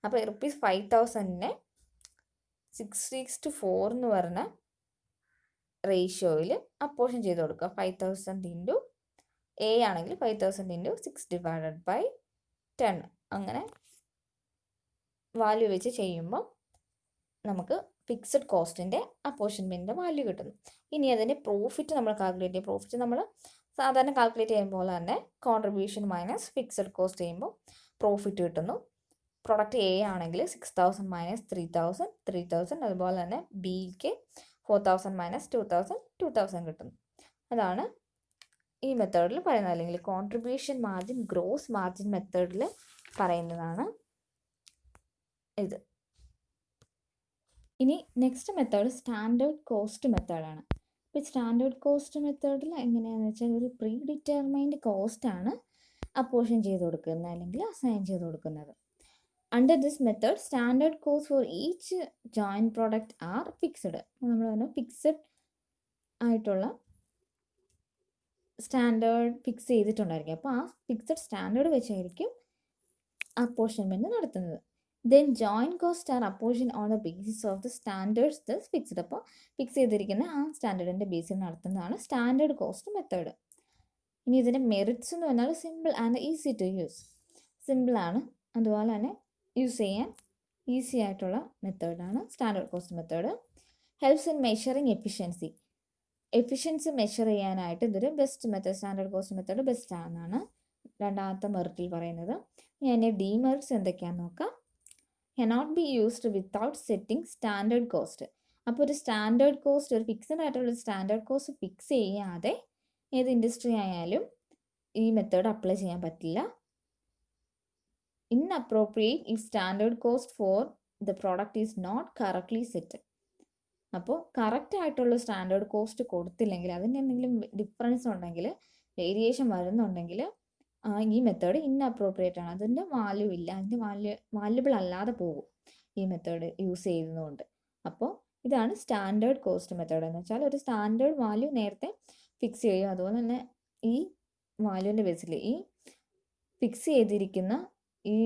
അപ്പോൾ റുപ്പീസ് 5,000നെ 6:4 എന്ന് പറഞ്ഞ റേഷ്യോയിൽ അപ്പോർഷൻ ചെയ്ത് കൊടുക്കുക. 5,000 ഇൻറ്റു എ ആണെങ്കിൽ 5,000 ഇൻറ്റു 6/10 അങ്ങനെ വാല്യൂ വെച്ച് ചെയ്യുമ്പോൾ നമുക്ക് ഫിക്സഡ് കോസ്റ്റിൻ്റെ അപ്പോർഷൻമെൻറ്റിൻ്റെ വാല്യൂ കിട്ടുന്നു. ഇനി അതിൻ്റെ പ്രോഫിറ്റ് നമ്മൾ കാൽക്കുലേറ്റ് ചെയ്യും. പ്രോഫിറ്റ് നമ്മൾ സാധാരണ കാൽക്കുലേറ്റ് ചെയ്യുമ്പോൾ തന്നെ കോൺട്രിബ്യൂഷൻ മൈനസ് ഫിക്സഡ് കോസ്റ്റ് ചെയ്യുമ്പോൾ പ്രോഫിറ്റ് കിട്ടുന്നു. പ്രൊഡക്റ്റ് എ ആണെങ്കിൽ 6,000 മൈനസ് 3,000 അതുപോലെ തന്നെ ബിക്ക് 4,000 മൈനസ് 2,000 കിട്ടുന്നു. അതാണ് ഈ മെത്തേഡിൽ പറയുന്നത്, അല്ലെങ്കിൽ കോൺട്രിബ്യൂഷൻ മാർജിൻ ഗ്രോസ് മാർജിൻ മെത്തേഡിൽ പറയുന്നതാണ് ഇത്. ഇനി നെക്സ്റ്റ് മെത്തേഡ് സ്റ്റാൻഡേർഡ് കോസ്റ്റ് മെത്തേഡാണ്. ഇപ്പോൾ സ്റ്റാൻഡേർഡ് കോസ്റ്റ് മെത്തേഡിൽ എങ്ങനെയാണെന്ന് വെച്ചാൽ ഒരു പ്രീ ഡിറ്റർമൈൻഡ് കോസ്റ്റാണ് അപ്പോർഷൻ ചെയ്ത് കൊടുക്കുന്നത് അല്ലെങ്കിൽ അസൈൻ ചെയ്ത് കൊടുക്കുന്നത്. Under this method standard cost for each joint product are fixed. നമ്മൾ പറഞ്ഞു ഫിക്സഡ് ആയിട്ടുള്ള സ്റ്റാൻഡേർഡ് ഫിക്സ് ചെയ്തിട്ടുണ്ടായിരിക്കും. അപ്പോൾ ആ ഫിക്സഡ് സ്റ്റാൻഡേർഡ് വെച്ചായിരിക്കും അപ്പോർഷൻമെൻറ്റ് നടത്തുന്നത്. Then joint cost are apportion on the basis of the standards thus fixed. അപ്പോൾ ഫിക്സ് ചെയ്തിരിക്കുന്ന ആ സ്റ്റാൻഡേർഡിൻ്റെ ബേസിൽ നടത്തുന്നതാണ് സ്റ്റാൻഡേർഡ് കോസ്റ്റ് മെത്തേഡ്. ഇനി ഇതിൻ്റെ മെറിറ്റ്സ് എന്ന് പറഞ്ഞാൽ simple and easy to use. സിമ്പിളാണ്, അതുപോലെ തന്നെ യൂസ് ചെയ്യാൻ ഈസി ആയിട്ടുള്ള മെത്തേഡാണ് standard cost method. Helps in measuring efficiency measure ചെയ്യാനായിട്ട് ഇതൊരു best method, standard cost method best ആണെന്നാണ് രണ്ടാമത്തെ മെറിറ്റിൽ പറയുന്നത്. ഇനി അതിൻ്റെ ഡീമെറിറ്റ്സ് എന്തൊക്കെയാണെന്ന് നോക്കാം. Cannot be used without setting standard cost. അപ്പോൾ ഒരു സ്റ്റാൻഡേർഡ് കോസ്റ്റ്, ഒരു ഫിക്സഡ് ആയിട്ടുള്ള സ്റ്റാൻഡേർഡ് കോസ്റ്റ് ഫിക്സ് ചെയ്യാതെ ഏത് ഇൻഡസ്ട്രി ആയാലും ഈ മെത്തേഡ് അപ്ലൈ ചെയ്യാൻ പറ്റില്ല. Inappropriate if standard cost for the product is not correctly set. അപ്പോൾ കറക്റ്റ് ആയിട്ടുള്ള സ്റ്റാൻഡേർഡ് കോസ്റ്റ് കൊടുത്തില്ലെങ്കിൽ, അതിന് എന്തെങ്കിലും ഡിഫറൻസ് ഉണ്ടെങ്കിൽ, വേരിയേഷൻ വരുന്നുണ്ടെങ്കിൽ ഈ മെത്തേഡ് ഇൻഅപ്രോപ്രിയേറ്റ് ആണ്. അതിൻ്റെ വാല്യൂ ഇല്ല, അതിൻ്റെ വാല്യുബിൾ അല്ലാതെ പോകും ഈ മെത്തേഡ് യൂസ് ചെയ്യുന്നതുകൊണ്ട്. അപ്പോൾ ഇതാണ് സ്റ്റാൻഡേർഡ് കോസ്റ്റ് മെത്തേഡ് എന്ന് വെച്ചാൽ ഒരു സ്റ്റാൻഡേർഡ് വാല്യൂ നേരത്തെ ഫിക്സ് ചെയ്യും. അതുപോലെ തന്നെ ഈ വാല്യൂവിൻ്റെ ബേസിൽ ഈ ഫിക്സ് ചെയ്തിരിക്കുന്ന ഈ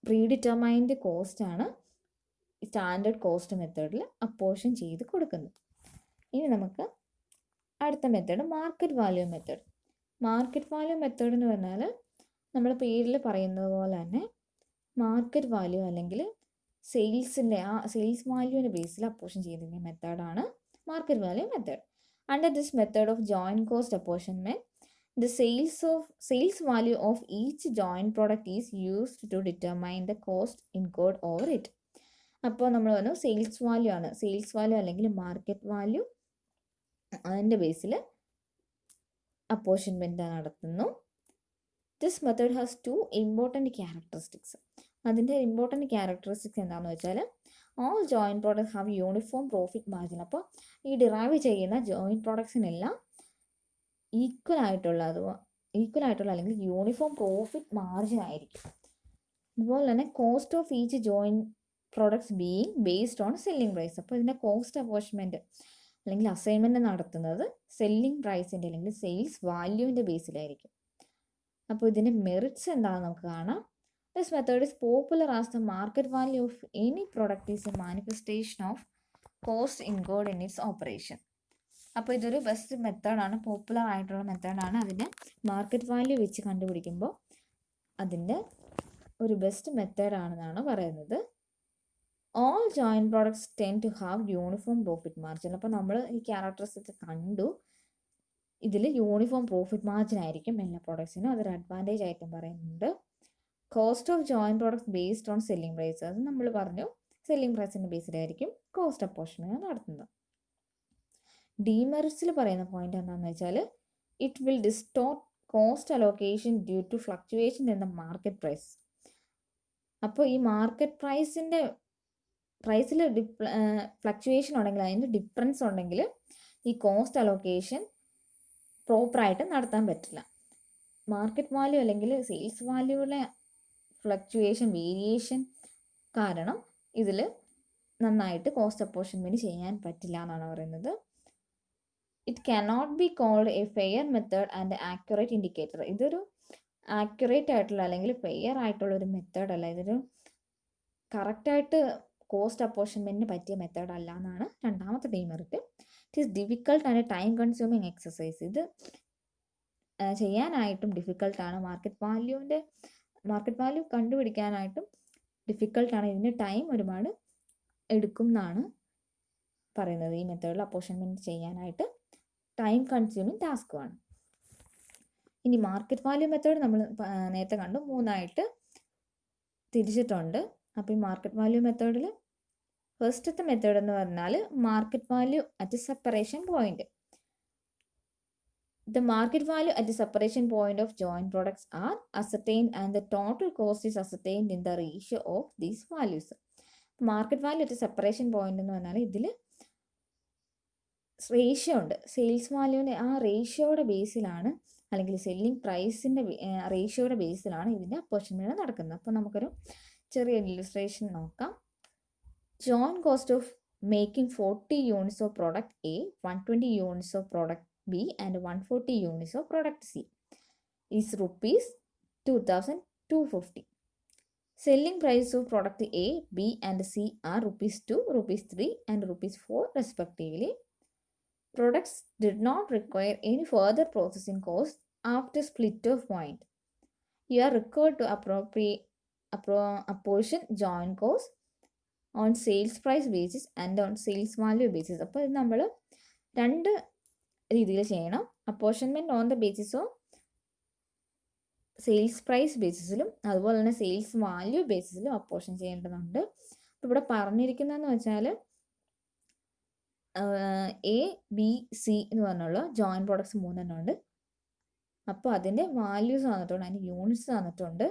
പ്രീ ഡിറ്റർമൈൻഡ് കോസ്റ്റാണ് സ്റ്റാൻഡേർഡ് കോസ്റ്റ് മെത്തേഡിൽ അപ്പോർഷൻ ചെയ്ത് കൊടുക്കുന്നത്. ഇനി നമുക്ക് അടുത്ത method market value method. Market value method എന്ന് പറഞ്ഞാൽ നമ്മൾ പേരിൽ പറയുന്നത് പോലെ തന്നെ മാർക്കറ്റ് വാല്യൂ അല്ലെങ്കിൽ സെയിൽസ് വാല്യൂവിൻ്റെ ബേസിൽ അപ്പോർഷൻ ചെയ്തിരിക്കുന്ന മെത്തേഡാണ് market value method. Under this method of joint cost apportionment the sales value of each joint product is used to determine the cost incurred over it. അപ്പോൾ നമ്മൾ പറഞ്ഞു സെയിൽസ് വാല്യൂ ആണ്, സെയിൽസ് വാല്യൂ അല്ലെങ്കിൽ മാർക്കറ്റ് വാല്യൂ, അതിൻ്റെ ബേസിൽ apportionment നടത്തുന്നു. This method has 2 important characteristics. അതിൻ്റെ important characteristics എന്താണെന്ന് വെച്ചാൽ all joint products have uniform profit margin. അപ്പോൾ ഈ ഡിറൈവ് ചെയ്യുന്ന ജോയിൻറ്റ് പ്രോഡക്ട്സിനെല്ലാം ഈക്വൽ ആയിട്ടുള്ള അല്ലെങ്കിൽ യൂണിഫോം പ്രോഫിറ്റ് മാർജിൻ ആയിരിക്കും. അതുപോലെ തന്നെ cost of each joint products being based on selling price. അപ്പോൾ ഇതിൻ്റെ കോസ്റ്റ് അപ്പോർഷൻമെൻറ്റ് അല്ലെങ്കിൽ അസൈൻമെൻറ്റ് നടത്തുന്നത് സെല്ലിംഗ് പ്രൈസിൻ്റെ അല്ലെങ്കിൽ സെയിൽസ് വാല്യൂവിൻ്റെ ബേസിലായിരിക്കും. അപ്പോൾ ഇതിൻ്റെ മെറിറ്റ്സ് എന്താണെന്ന് നമുക്ക് കാണാം. This method is popular as the market value of any product is a manifestation of cost incurred in its operation. അപ്പോൾ ഇതൊരു ബെസ്റ്റ് മെത്തേഡാണ്, പോപ്പുലർ ആയിട്ടുള്ള മെത്തേഡാണ്. അതിൻ്റെ മാർക്കറ്റ് വാല്യൂ വെച്ച് കണ്ടുപിടിക്കുമ്പോൾ അതിൻ്റെ ഒരു ബെസ്റ്റ് മെത്തേഡാണെന്നാണ് പറയുന്നത്. All joint products tend to have uniform profit margin. അപ്പോൾ നമ്മൾ ഈ ക്യാരക്ടറിസ്റ്റിക്സ് കണ്ടു, ഇതിൽ യൂണിഫോം പ്രോഫിറ്റ് മാർജിൻ ആയിരിക്കും എല്ലാ പ്രോഡക്ട്സിനും. അതൊരു അഡ്വാൻറ്റേജ് ആയിട്ടും പറയുന്നുണ്ട്. Cost of joint products based on selling price. അത് നമ്മൾ പറഞ്ഞു, സെല്ലിംഗ് പ്രൈസിൻ്റെ ബേസിലായിരിക്കും കോസ്റ്റ് അപ്പോർഷൻമെൻറ്റ് നടത്തുന്നത്. ഡീമെറിറ്റ്സിൽ പറയുന്ന പോയിന്റ് എന്താണെന്ന് വെച്ചാൽ it will distort cost allocation due to fluctuation in the market price. അപ്പോൾ ഈ മാർക്കറ്റ് പ്രൈസിൽ ഫ്ലക്ച്വേഷൻ ഉണ്ടെങ്കിൽ, അതിൻ്റെ ഡിഫറൻസ് ഉണ്ടെങ്കിൽ ഈ കോസ്റ്റ് അലോക്കേഷൻ പ്രോപ്പറായിട്ട് നടത്താൻ പറ്റില്ല. മാർക്കറ്റ് വാല്യൂ അല്ലെങ്കിൽ സെയിൽസ് വാല്യൂവിലെ ഫ്ലക്ച്വേഷൻ, വേരിയേഷൻ കാരണം ഇതിൽ നന്നായിട്ട് കോസ്റ്റ് അപ്പോർഷൻമെൻറ്റ് ചെയ്യാൻ പറ്റില്ല എന്നാണ് പറയുന്നത്. It cannot be called a fair method and accurate indicator. ഇതൊരു ആക്യുറേറ്റ് ആയിട്ടുള്ള അല്ലെങ്കിൽ ഫെയർ ആയിട്ടുള്ള ഒരു മെത്തേഡ് അല്ല, ഇതൊരു കറക്റ്റായിട്ട് കോസ്റ്റ് അപ്പോർഷൻമെൻറ്റിന് പറ്റിയ മെത്തേഡ് അല്ല എന്നാണ് രണ്ടാമത്തെ demerit. It is difficult and time consuming exercise. ഇത് ചെയ്യാനായിട്ടും ഡിഫിക്കൾട്ടാണ്. Market value കണ്ടുപിടിക്കാനായിട്ടും ഡിഫിക്കൾട്ടാണ്. ഇതിന് ടൈം ഒരുപാട് എടുക്കും എന്നാണ് പറയുന്നത്. ഈ മെത്തേഡിൽ അപ്പോർഷൻമെൻറ്റ് ചെയ്യാനായിട്ട് ടൈം കൺസ്യൂമിങ് ടാസ്ക്കുമാണ്. ഇനി മാർക്കറ്റ് വാല്യൂ മെത്തേഡ് നമ്മൾ നേരത്തെ കണ്ടു, 3ആയിട്ട് തിരിച്ചിട്ടുണ്ട്. അപ്പോൾ ഈ മാർക്കറ്റ് വാല്യൂ മെത്തേഡിൽ ഫസ്റ്റത്തെ മെത്തേഡ് എന്ന് പറഞ്ഞാൽ market value at separation point. The market value at the separation point of joint products are ascertained and the total cost is ascertained in the ratio of these values. Market value at separation point എന്ന് പറഞ്ഞാൽ ഇതിൽ ratio ഉണ്ട്. Sales വാല്യൂവിൻ്റെ ആ റേഷ്യോയുടെ ബേസിലാണ്, അല്ലെങ്കിൽ selling പ്രൈസിൻ്റെ റേഷ്യോയുടെ ബേസിലാണ് ഇതിൻ്റെ apportionment നടക്കുന്നത്. അപ്പോൾ നമുക്കൊരു ചെറിയ ഇല്ലുസ്ട്രേഷൻ നോക്കാം. Joint cost of making 40 units of product A, 120 units of product B and 140 units of product C is rupees 2,250. Selling price of product A, B and C are rupees 2, rupees 3 and rupees 4 respectively. Products did not require any further processing cost after split of point. You are required to apportion joint cost on sales price basis and on sales value basis. അപ്പോൾ ഇത് നമ്മൾ രണ്ട് രീതിയിൽ ചെയ്യണം. Apportionment on the basis of sales price ബേസിസിലും അതുപോലെ തന്നെ sales value ബേസിസിലും apportion ചെയ്യേണ്ടതുണ്ട്. അപ്പോൾ ഇവിടെ പറഞ്ഞിരിക്കുന്നതെന്ന് വെച്ചാൽ എ, ബി, സി എന്ന് പറഞ്ഞുള്ള ജോയിൻറ്റ് പ്രോഡക്ട്സ് 3 ഉണ്ട്. അപ്പോൾ അതിൻ്റെ വാല്യൂസ് തന്നിട്ടുണ്ട്, അതിൻ്റെ യൂണിറ്റ്സ് തന്നിട്ടുണ്ട്,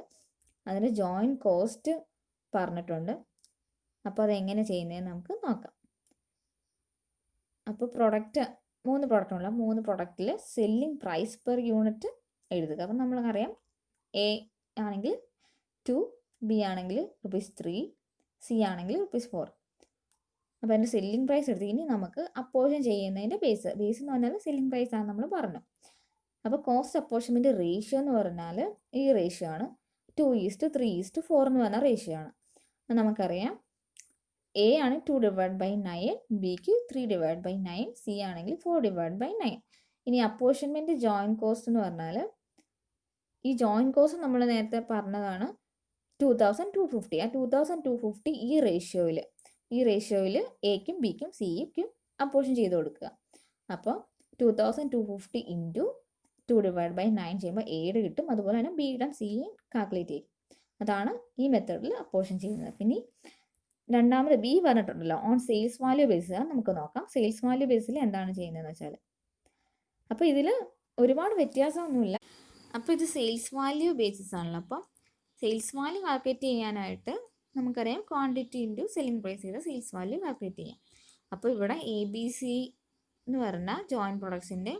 അതിൻ്റെ ജോയിൻറ്റ് കോസ്റ്റ് പറഞ്ഞിട്ടുണ്ട്. അപ്പോൾ അതെങ്ങനെ ചെയ്യുന്നതെന്ന് നമുക്ക് നോക്കാം. അപ്പോൾ 3 പ്രൊഡക്റ്റുള്ള 3 പ്രൊഡക്റ്റിൽ സെല്ലിംഗ് പ്രൈസ് പെർ യൂണിറ്റ് എഴുതുക. അപ്പം നമ്മൾക്കറിയാം എ ആണെങ്കിൽ 2, ബി ആണെങ്കിൽ ₹3, സി ആണെങ്കിൽ ₹4. അപ്പോൾ അതിൻ്റെ സെല്ലിംഗ് പ്രൈസ് എടുത്ത് ഇനി നമുക്ക് അപ്പോർഷൻ ചെയ്യുന്നതിൻ്റെ ബേസ് എന്ന് പറഞ്ഞാൽ സെല്ലിംഗ് പ്രൈസ് ആണ് നമ്മൾ പറഞ്ഞു. അപ്പോൾ കോസ്റ്റ് അപ്പോർഷൻമെൻറ്റ് റേഷ്യോ എന്ന് പറഞ്ഞാൽ ഈ റേഷ്യോ ആണ്. 2:3:4 എന്ന് പറഞ്ഞ റേഷ്യോ ആണ്. അത് നമുക്കറിയാം. എ ആണ് 2/9, ബിക്ക് 3/9, സി ആണെങ്കിൽ 4/9. ഇനി അപ്പോർഷൻമെൻറ്റ് ജോയിൻറ്റ് കോസ്റ്റ് എന്ന് പറഞ്ഞാൽ ഈ ജോയിൻറ്റ് കോസ്റ്റ് നമ്മൾ നേരത്തെ പറഞ്ഞതാണ് 2,250. ആ 2,250 ഈ റേഷ്യോയിൽ എക്കും ബിക്കും സിക്കും അപ്പോർഷൻ ചെയ്ത് കൊടുക്കുക. അപ്പോൾ 2,250 ഇൻറ്റു 2/9 ചെയ്യുമ്പോൾ എയുടെ കിട്ടും. അതുപോലെ തന്നെ ബിയുടെ സിയും കാൽക്കുലേറ്റ് ചെയ്യും. അതാണ് ഈ മെത്തേഡിൽ അപ്പോർഷൻ ചെയ്യുന്നത്. പിന്നെ രണ്ടാമത് ബി പറഞ്ഞിട്ടുണ്ടല്ലോ, ഓൺ സെയിൽസ് വാല്യൂ ബേസിസ്. നമുക്ക് നോക്കാം സെയിൽസ് വാല്യൂ ബേസിൽ എന്താണ് ചെയ്യുന്നതെന്ന് വെച്ചാൽ. അപ്പോൾ ഇതിൽ ഒരുപാട് വ്യത്യാസമൊന്നുമില്ല. അപ്പോൾ ഇത് സെയിൽസ് വാല്യൂ ബേസിസ് ആണല്ലോ. അപ്പോൾ സെയിൽസ് വാല്യൂ കാൽക്കുലേറ്റ് ചെയ്യാനായിട്ട് നമുക്കറിയാം ക്വാണ്ടിറ്റി ഇൻറ്റു സെല്ലിംഗ് പ്രൈസ് ചെയ്ത സെയിൽസ് വാല്യൂ കാൽക്കുലേറ്റ് ചെയ്യാം. അപ്പോൾ ഇവിടെ എ, ബി, സി എന്ന് പറഞ്ഞാൽ ജോയിൻറ്റ് പ്രൊഡക്ട്സിൻ്റെ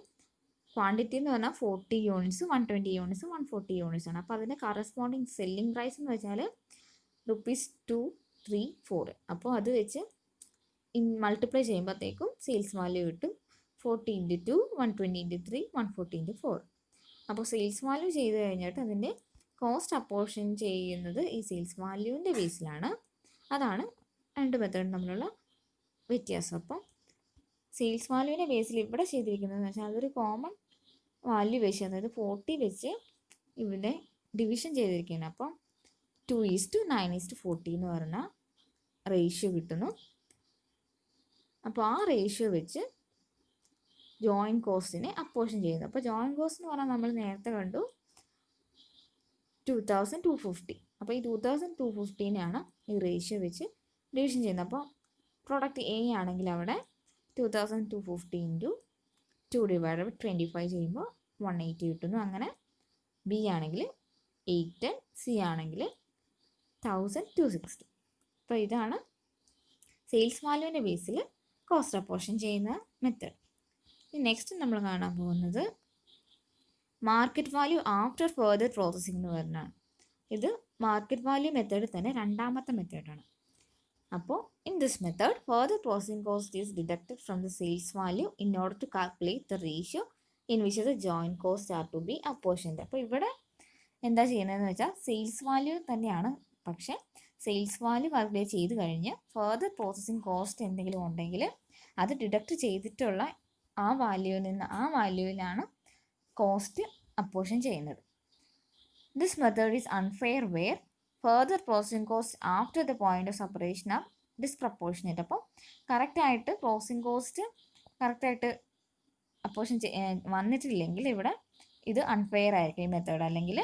ക്വാണ്ടിറ്റി എന്ന് പറഞ്ഞാൽ 40 യൂണിറ്റ്സ്, 120 യൂണിറ്റ്സ്, 140 യൂണിറ്റ്സ് ആണ്. അപ്പോൾ അതിൻ്റെ കറസ്പോണ്ടിങ് സെല്ലിംഗ് പ്രൈസ് എന്ന് വെച്ചാൽ ₹2, 3, 4. അപ്പോൾ അത് വെച്ച് മൾട്ടിപ്ലൈ ചെയ്യുമ്പോഴത്തേക്കും സെയിൽസ് വാല്യൂ കിട്ടും. 40 × 2, 120 × 3, 140 × 4. അപ്പോൾ സെയിൽസ് വാല്യൂ ചെയ്ത് കഴിഞ്ഞിട്ട് അതിൻ്റെ കോസ്റ്റ് അപ്പോർഷൻ ചെയ്യുന്നത് ഈ സെയിൽസ് വാല്യൂവിൻ്റെ ബേസിലാണ്. അതാണ് രണ്ട് മെത്തേഡ് തമ്മിലുള്ള വ്യത്യാസം. അപ്പം സെയിൽസ് വാല്യൂവിൻ്റെ ബേസിൽ ഇവിടെ ചെയ്തിരിക്കുന്നതെന്ന് വെച്ചാൽ അതൊരു കോമൺ വാല്യൂ വെച്ച്, അതായത് 40 വെച്ച് ഇവിടെ ഡിവിഷൻ ചെയ്തിരിക്കുകയാണ്. അപ്പം 2:9:40 എന്ന് പറഞ്ഞ റേഷ്യോ കിട്ടുന്നു. അപ്പോൾ ആ റേഷ്യോ വെച്ച് ജോയിൻറ്റ് കോസ്റ്റിനെ അപ്പോർഷൻ ചെയ്യുന്നു. അപ്പോൾ ജോയിൻറ്റ് കോസ്റ്റ് എന്ന് പറഞ്ഞാൽ നമ്മൾ നേരത്തെ കണ്ടു 2,250. അപ്പോൾ ഈ 2215 ഈ റേഷ്യോ വെച്ച് ഡിവിഷൻ ചെയ്യുന്നത്. അപ്പോൾ പ്രോഡക്റ്റ് എ ആണെങ്കിൽ അവിടെ 2250 ഇൻറ്റു 2/25 ചെയ്യുമ്പോൾ 180 കിട്ടുന്നു. അങ്ങനെ ബി ആണെങ്കിൽ 810, സി ആണെങ്കിൽ 1260. അപ്പോൾ ഇതാണ് സെയിൽസ് വാല്യൂവിൻ്റെ ബേസിൽ കോസ്റ്റ് അപ്പോർഷൻ ചെയ്യുന്ന മെത്തേഡ്. നെക്സ്റ്റ് നമ്മൾ കാണാൻ പോകുന്നത് market value after further processing എന്ന് പറഞ്ഞാണ്. ഇത് മാർക്കറ്റ് വാല്യൂ മെത്തേഡിൽ തന്നെ രണ്ടാമത്തെ മെത്തേഡാണ്. അപ്പോൾ in this method further processing cost is deducted from the sales value in order to calculate the ratio in which the joint cost are to be apportioned. അപ്പോൾ ഇവിടെ എന്താ ചെയ്യുന്നതെന്ന് വെച്ചാൽ സെയിൽസ് വാല്യൂ തന്നെയാണ്, പക്ഷേ സെയിൽസ് വാല്യൂ കാൽക്കുലേറ്റ് ചെയ്ത് കഴിഞ്ഞ് further processing cost എന്തെങ്കിലും ഉണ്ടെങ്കിൽ അത് ഡിഡക്റ്റ് ചെയ്തിട്ടുള്ള ആ വാല്യൂവിലാണ് കോസ്റ്റ് അപ്പോർഷൻ ചെയ്യുന്നത്. This method is unfair where further processing cost after the point of separation are disproportionate. അപ്പോൾ കറക്റ്റായിട്ട് പ്രോസസ്സിംഗ് കോസ്റ്റ് കറക്റ്റായിട്ട് അപ്പോർഷൻ വന്നിട്ടില്ലെങ്കിൽ ഇവിടെ ഇത് അൺഫെയർ ആയിരിക്കും ഈ മെത്തേഡ്. അല്ലെങ്കിൽ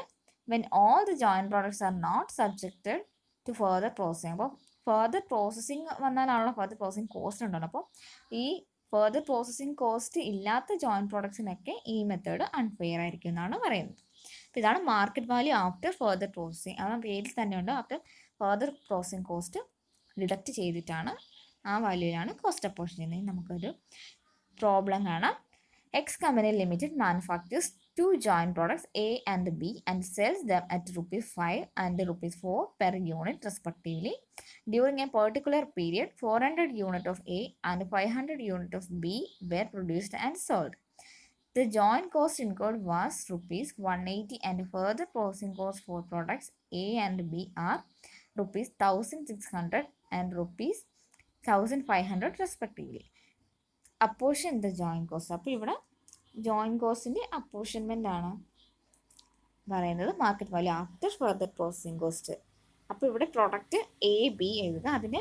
when all the joint products are not subjected to further processing. അപ്പോൾ ഫെർദർ പ്രോസസ്സിംഗ് വന്നാലാണല്ലോ ഫെർദർ പ്രോസസ്സിംഗ് കോസ്റ്റ് ഉണ്ടാകുന്നത്. അപ്പോൾ ഈ ഫെർദർ പ്രോസസ്സിംഗ് കോസ്റ്റ് ഇല്ലാത്ത ജോയിൻറ്റ് പ്രോഡക്ട്സിനൊക്കെ ഈ മെത്തേഡ് അൺഫെയർ ആയിരിക്കും എന്നാണ് പറയുന്നത്. അപ്പോൾ ഇതാണ് market value after further processing. ആ പേരിൽ തന്നെയുണ്ട്, after further processing cost deduct ചെയ്തിട്ടാണ് ആ വാല്യൂവിലാണ് കോസ്റ്റ് അപ്പോർഷൻ ചെയ്യുന്നത്. നമുക്കൊരു പ്രോബ്ലം കാണാം. X company limited manufacturers 2 joint products A and B and sells them at ₹5 and ₹4 per unit respectively. During a particular period, 400 units of A and 500 units of B were produced and sold. The joint cost incurred was ₹180 and further processing costs for products A and B are ₹1,600 and ₹1,500 respectively. Apportion the joint cost. അപ്പോൾ ഇവിടെ joint കോസ്റ്റിൻ്റെ അപ്പോർഷൻമെൻ്റ് ആണ് പറയുന്നത് market value after further processing cost. അപ്പോൾ ഇവിടെ product A B എഴുതുക, അതിന്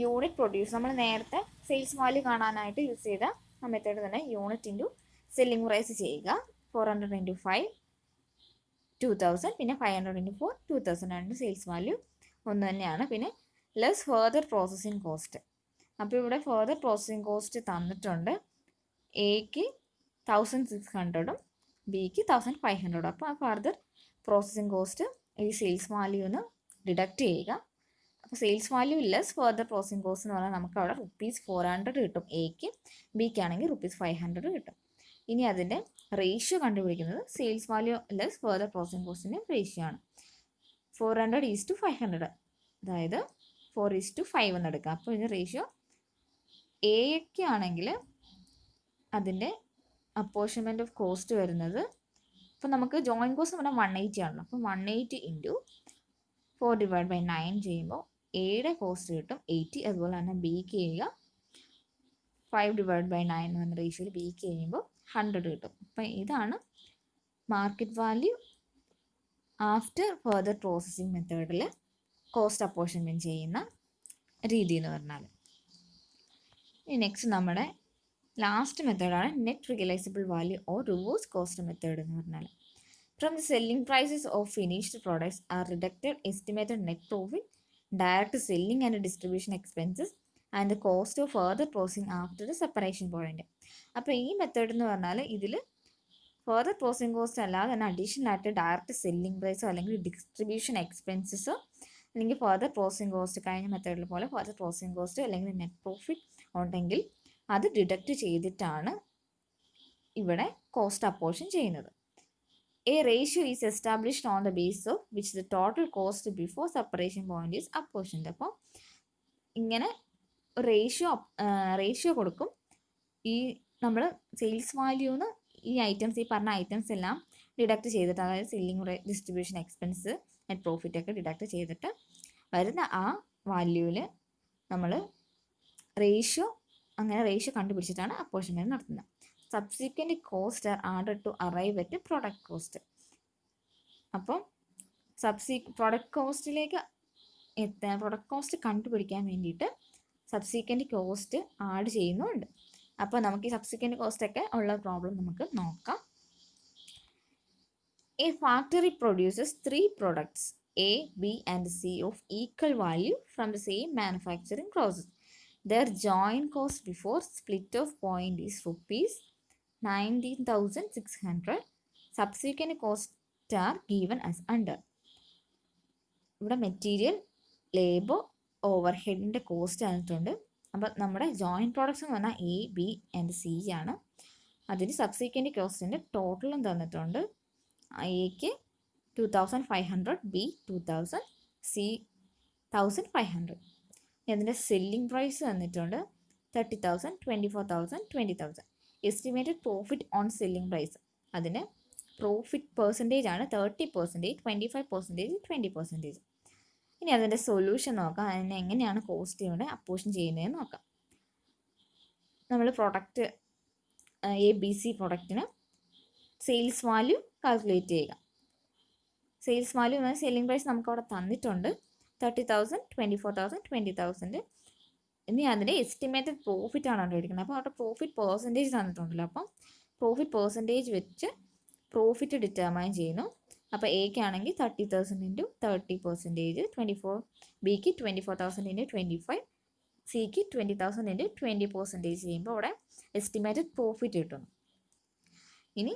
unit produce നമ്മൾ നേരത്തെ സെയിൽസ് വാല്യൂ കാണാനായിട്ട് യൂസ് ചെയ്ത ആ മെത്തേഡ് തന്നെ യൂണിറ്റ് ഇൻറ്റു സെല്ലിംഗ് പ്രൈസ് ചെയ്യുക. 400 ഇൻറ്റു 5 2000, പിന്നെ 500 ഇൻറ്റു 4 2000 ആണ് സെയിൽസ് വാല്യൂ ഒന്ന് തന്നെയാണ്. പിന്നെ ലെസ് ഫെർദർ പ്രോസസ്സിംഗ് കോസ്റ്റ്. അപ്പോൾ ഇവിടെ ഫെർദർ പ്രോസസ്സിംഗ് കോസ്റ്റ് തന്നിട്ടുണ്ട്. എക്ക് 1600 ബിക്ക് 1500. അപ്പോൾ ആ ഫർദർ പ്രോസസ്സിംഗ് കോസ്റ്റ് ഈ സെയിൽസ് വാല്യൂന്ന് ഡിഡക്റ്റ് ചെയ്യുക. അപ്പോൾ sales value less further processing cost എന്ന് പറഞ്ഞാൽ നമുക്ക് അവിടെ ₹400 കിട്ടും എക്ക്, ബിക്ക് ആണെങ്കിൽ ₹500 കിട്ടും. ഇനി അതിൻ്റെ റേഷ്യോ കണ്ടുപിടിക്കുന്നത് sales value less further processing കോസ്റ്റിൻ്റെ റേഷ്യോ ആണ്. 400:500, അതായത് 4:5 എന്ന് എടുക്കുക. അപ്പോൾ ഇതിൻ്റെ റേഷ്യോ എക്ക് ആണെങ്കിൽ അതിൻ്റെ അപ്പോർഷൻമെൻറ്റ് ഓഫ് കോസ്റ്റ് വരുന്നത്, അപ്പോൾ നമുക്ക് ജോയിൻറ്റ് കോസ്റ്റ് പറഞ്ഞാൽ 180 ആണല്ലോ. അപ്പോൾ 180 ഇൻറ്റു 4/9 ചെയ്യുമ്പോൾ എയുടെ കോസ്റ്റ് കിട്ടും 80. അതുപോലെ തന്നെ ബിക്ക് ചെയ്യുക 5/9 എന്ന് പറഞ്ഞ റേഷ്യോയിൽ ബിക്ക് ചെയ്യുമ്പോൾ 100 കിട്ടും. അപ്പം ഇതാണ് market value after further processing മെത്തേഡിൽ കോസ്റ്റ് അപ്പോർഷൻമെൻറ്റ് ചെയ്യുന്ന രീതി എന്ന് പറഞ്ഞാൽ. ഇനി നെക്സ്റ്റ് നമ്മുടെ ലാസ്റ്റ് മെത്തേഡാണ് net realisable value or reverse cost method എന്ന് പറഞ്ഞാൽ. From the selling prices of finished products are deducted estimated net profit, direct selling and distribution expenses and the cost of further processing after the separation point. അപ്പോൾ ഈ method എന്ന് പറഞ്ഞാൽ ഇതിൽ further processing cost അല്ലാതെ തന്നെ additional ആയിട്ട് direct selling പ്രൈസോ അല്ലെങ്കിൽ distribution എക്സ്പെൻസസോ അല്ലെങ്കിൽ ഫെർദർ പ്രോസസ്സിംഗ് കോസ്റ്റ് കഴിഞ്ഞ മെത്തേഡിൽ പോലെ ഫെർദർ പ്രോസസ്സിംഗ് കോസ്റ്റ് അല്ലെങ്കിൽ നെറ്റ് പ്രോഫിറ്റ് ഉണ്ടെങ്കിൽ അത് ഡിഡക്റ്റ് ചെയ്തിട്ടാണ് ഇവിടെ കോസ്റ്റ് അപ്പോർഷൻ ചെയ്യുന്നത്. A ratio is established on the base of which the total cost before separation point is apportioned. അപ്പോൾ ഇങ്ങനെ റേഷ്യോ കൊടുക്കും. ഈ നമ്മൾ സെയിൽസ് വാല്യൂന്ന് ഈ പറഞ്ഞ ഐറ്റംസ് എല്ലാം ഡിഡക്റ്റ് ചെയ്തിട്ട്, അതായത് selling, distribution expense, net profit ഒക്കെ ഡിഡക്റ്റ് ചെയ്തിട്ട് വരുന്ന ആ വാല്യൂവിൽ നമ്മൾ റേഷ്യോ കണ്ടുപിടിച്ചിട്ടാണ് അപ്പോർഷൻമെൻറ്റ് നടത്തുന്നത്. Subsequent cost are added to arrive at product cost. അപ്പം പ്രൊഡക്റ്റ് കോസ്റ്റ് കണ്ടുപിടിക്കാൻ വേണ്ടിയിട്ട് സബ്സിക്വൻറ്റ് കോസ്റ്റ് ആഡ് ചെയ്യുന്നുണ്ട്. അപ്പോൾ നമുക്ക് ഈ സബ്സിക്വൻറ്റ് കോസ്റ്റ് ഒക്കെ ഉള്ള പ്രോബ്ലം നമുക്ക് നോക്കാം. A factory produces 3 products A, B, and C of equal value from the same manufacturing process. Their joint cost before split of point is rupees 19,600. Subsequent costs are given as under. ഇവിടെ material, labour, over ഹെഡിൻ്റെ cost തന്നിട്ടുണ്ട്. അപ്പം നമ്മുടെ joint products എന്ന് പറഞ്ഞാൽ A, B and C ആണ്. അതിന് subsequent കോസ്റ്റിൻ്റെ ടോട്ടലും തന്നിട്ടുണ്ട്. എക്ക് 2,500, B 2,000, C 1,500. അതിൻ്റെ സെല്ലിംഗ് പ്രൈസ് തന്നിട്ടുണ്ട് 30,000, 24,000, 20,000. Estimated profit on selling price, അതിന് പ്രോഫിറ്റ് പെർസെൻറ്റേജ് ആണ് 30%, 25%, 20%. ഇനി അതിൻ്റെ സൊല്യൂഷൻ നോക്കാം. അതിനെ എങ്ങനെയാണ് കോസ്റ്റ് ഇവിടെ അപ്പോഷൻ ചെയ്യുന്നതെന്ന് നോക്കാം. നമ്മൾ പ്രൊഡക്റ്റ് ABC പ്രൊഡക്റ്റിന് സെയിൽസ് വാല്യൂ കാൽക്കുലേറ്റ് ചെയ്യുക. സെയിൽസ് വാല്യൂ എന്ന സെല്ലിംഗ് പ്രൈസ് നമുക്ക് അവിടെ തന്നിട്ടുണ്ട് 30,000, 24,000, 20,000. ഇനി അതിൻ്റെ എസ്റ്റിമേറ്റഡ് പ്രോഫിറ്റ് ആണ് കണ്ടുപിടിക്കുന്നത്. അപ്പോൾ അവിടെ പ്രോഫിറ്റ് പെർസെൻറ്റേജ് തന്നിട്ടുണ്ടല്ലോ. അപ്പം പ്രോഫിറ്റ് പെർസെൻറ്റേജ് വെച്ച് പ്രോഫിറ്റ് ഡിറ്റർമൈൻ ചെയ്യുന്നു. അപ്പോൾ എക്കാണെങ്കിൽ 30,000 ഇൻറ്റു 30%, 24, ബിക്ക് 24,000 ഇൻറ്റു 25, സിക്ക് 20,000 ഇൻറ്റു 20% ചെയ്യുമ്പോൾ അവിടെ എസ്റ്റിമേറ്റഡ് പ്രോഫിറ്റ് കിട്ടുന്നു. ഇനി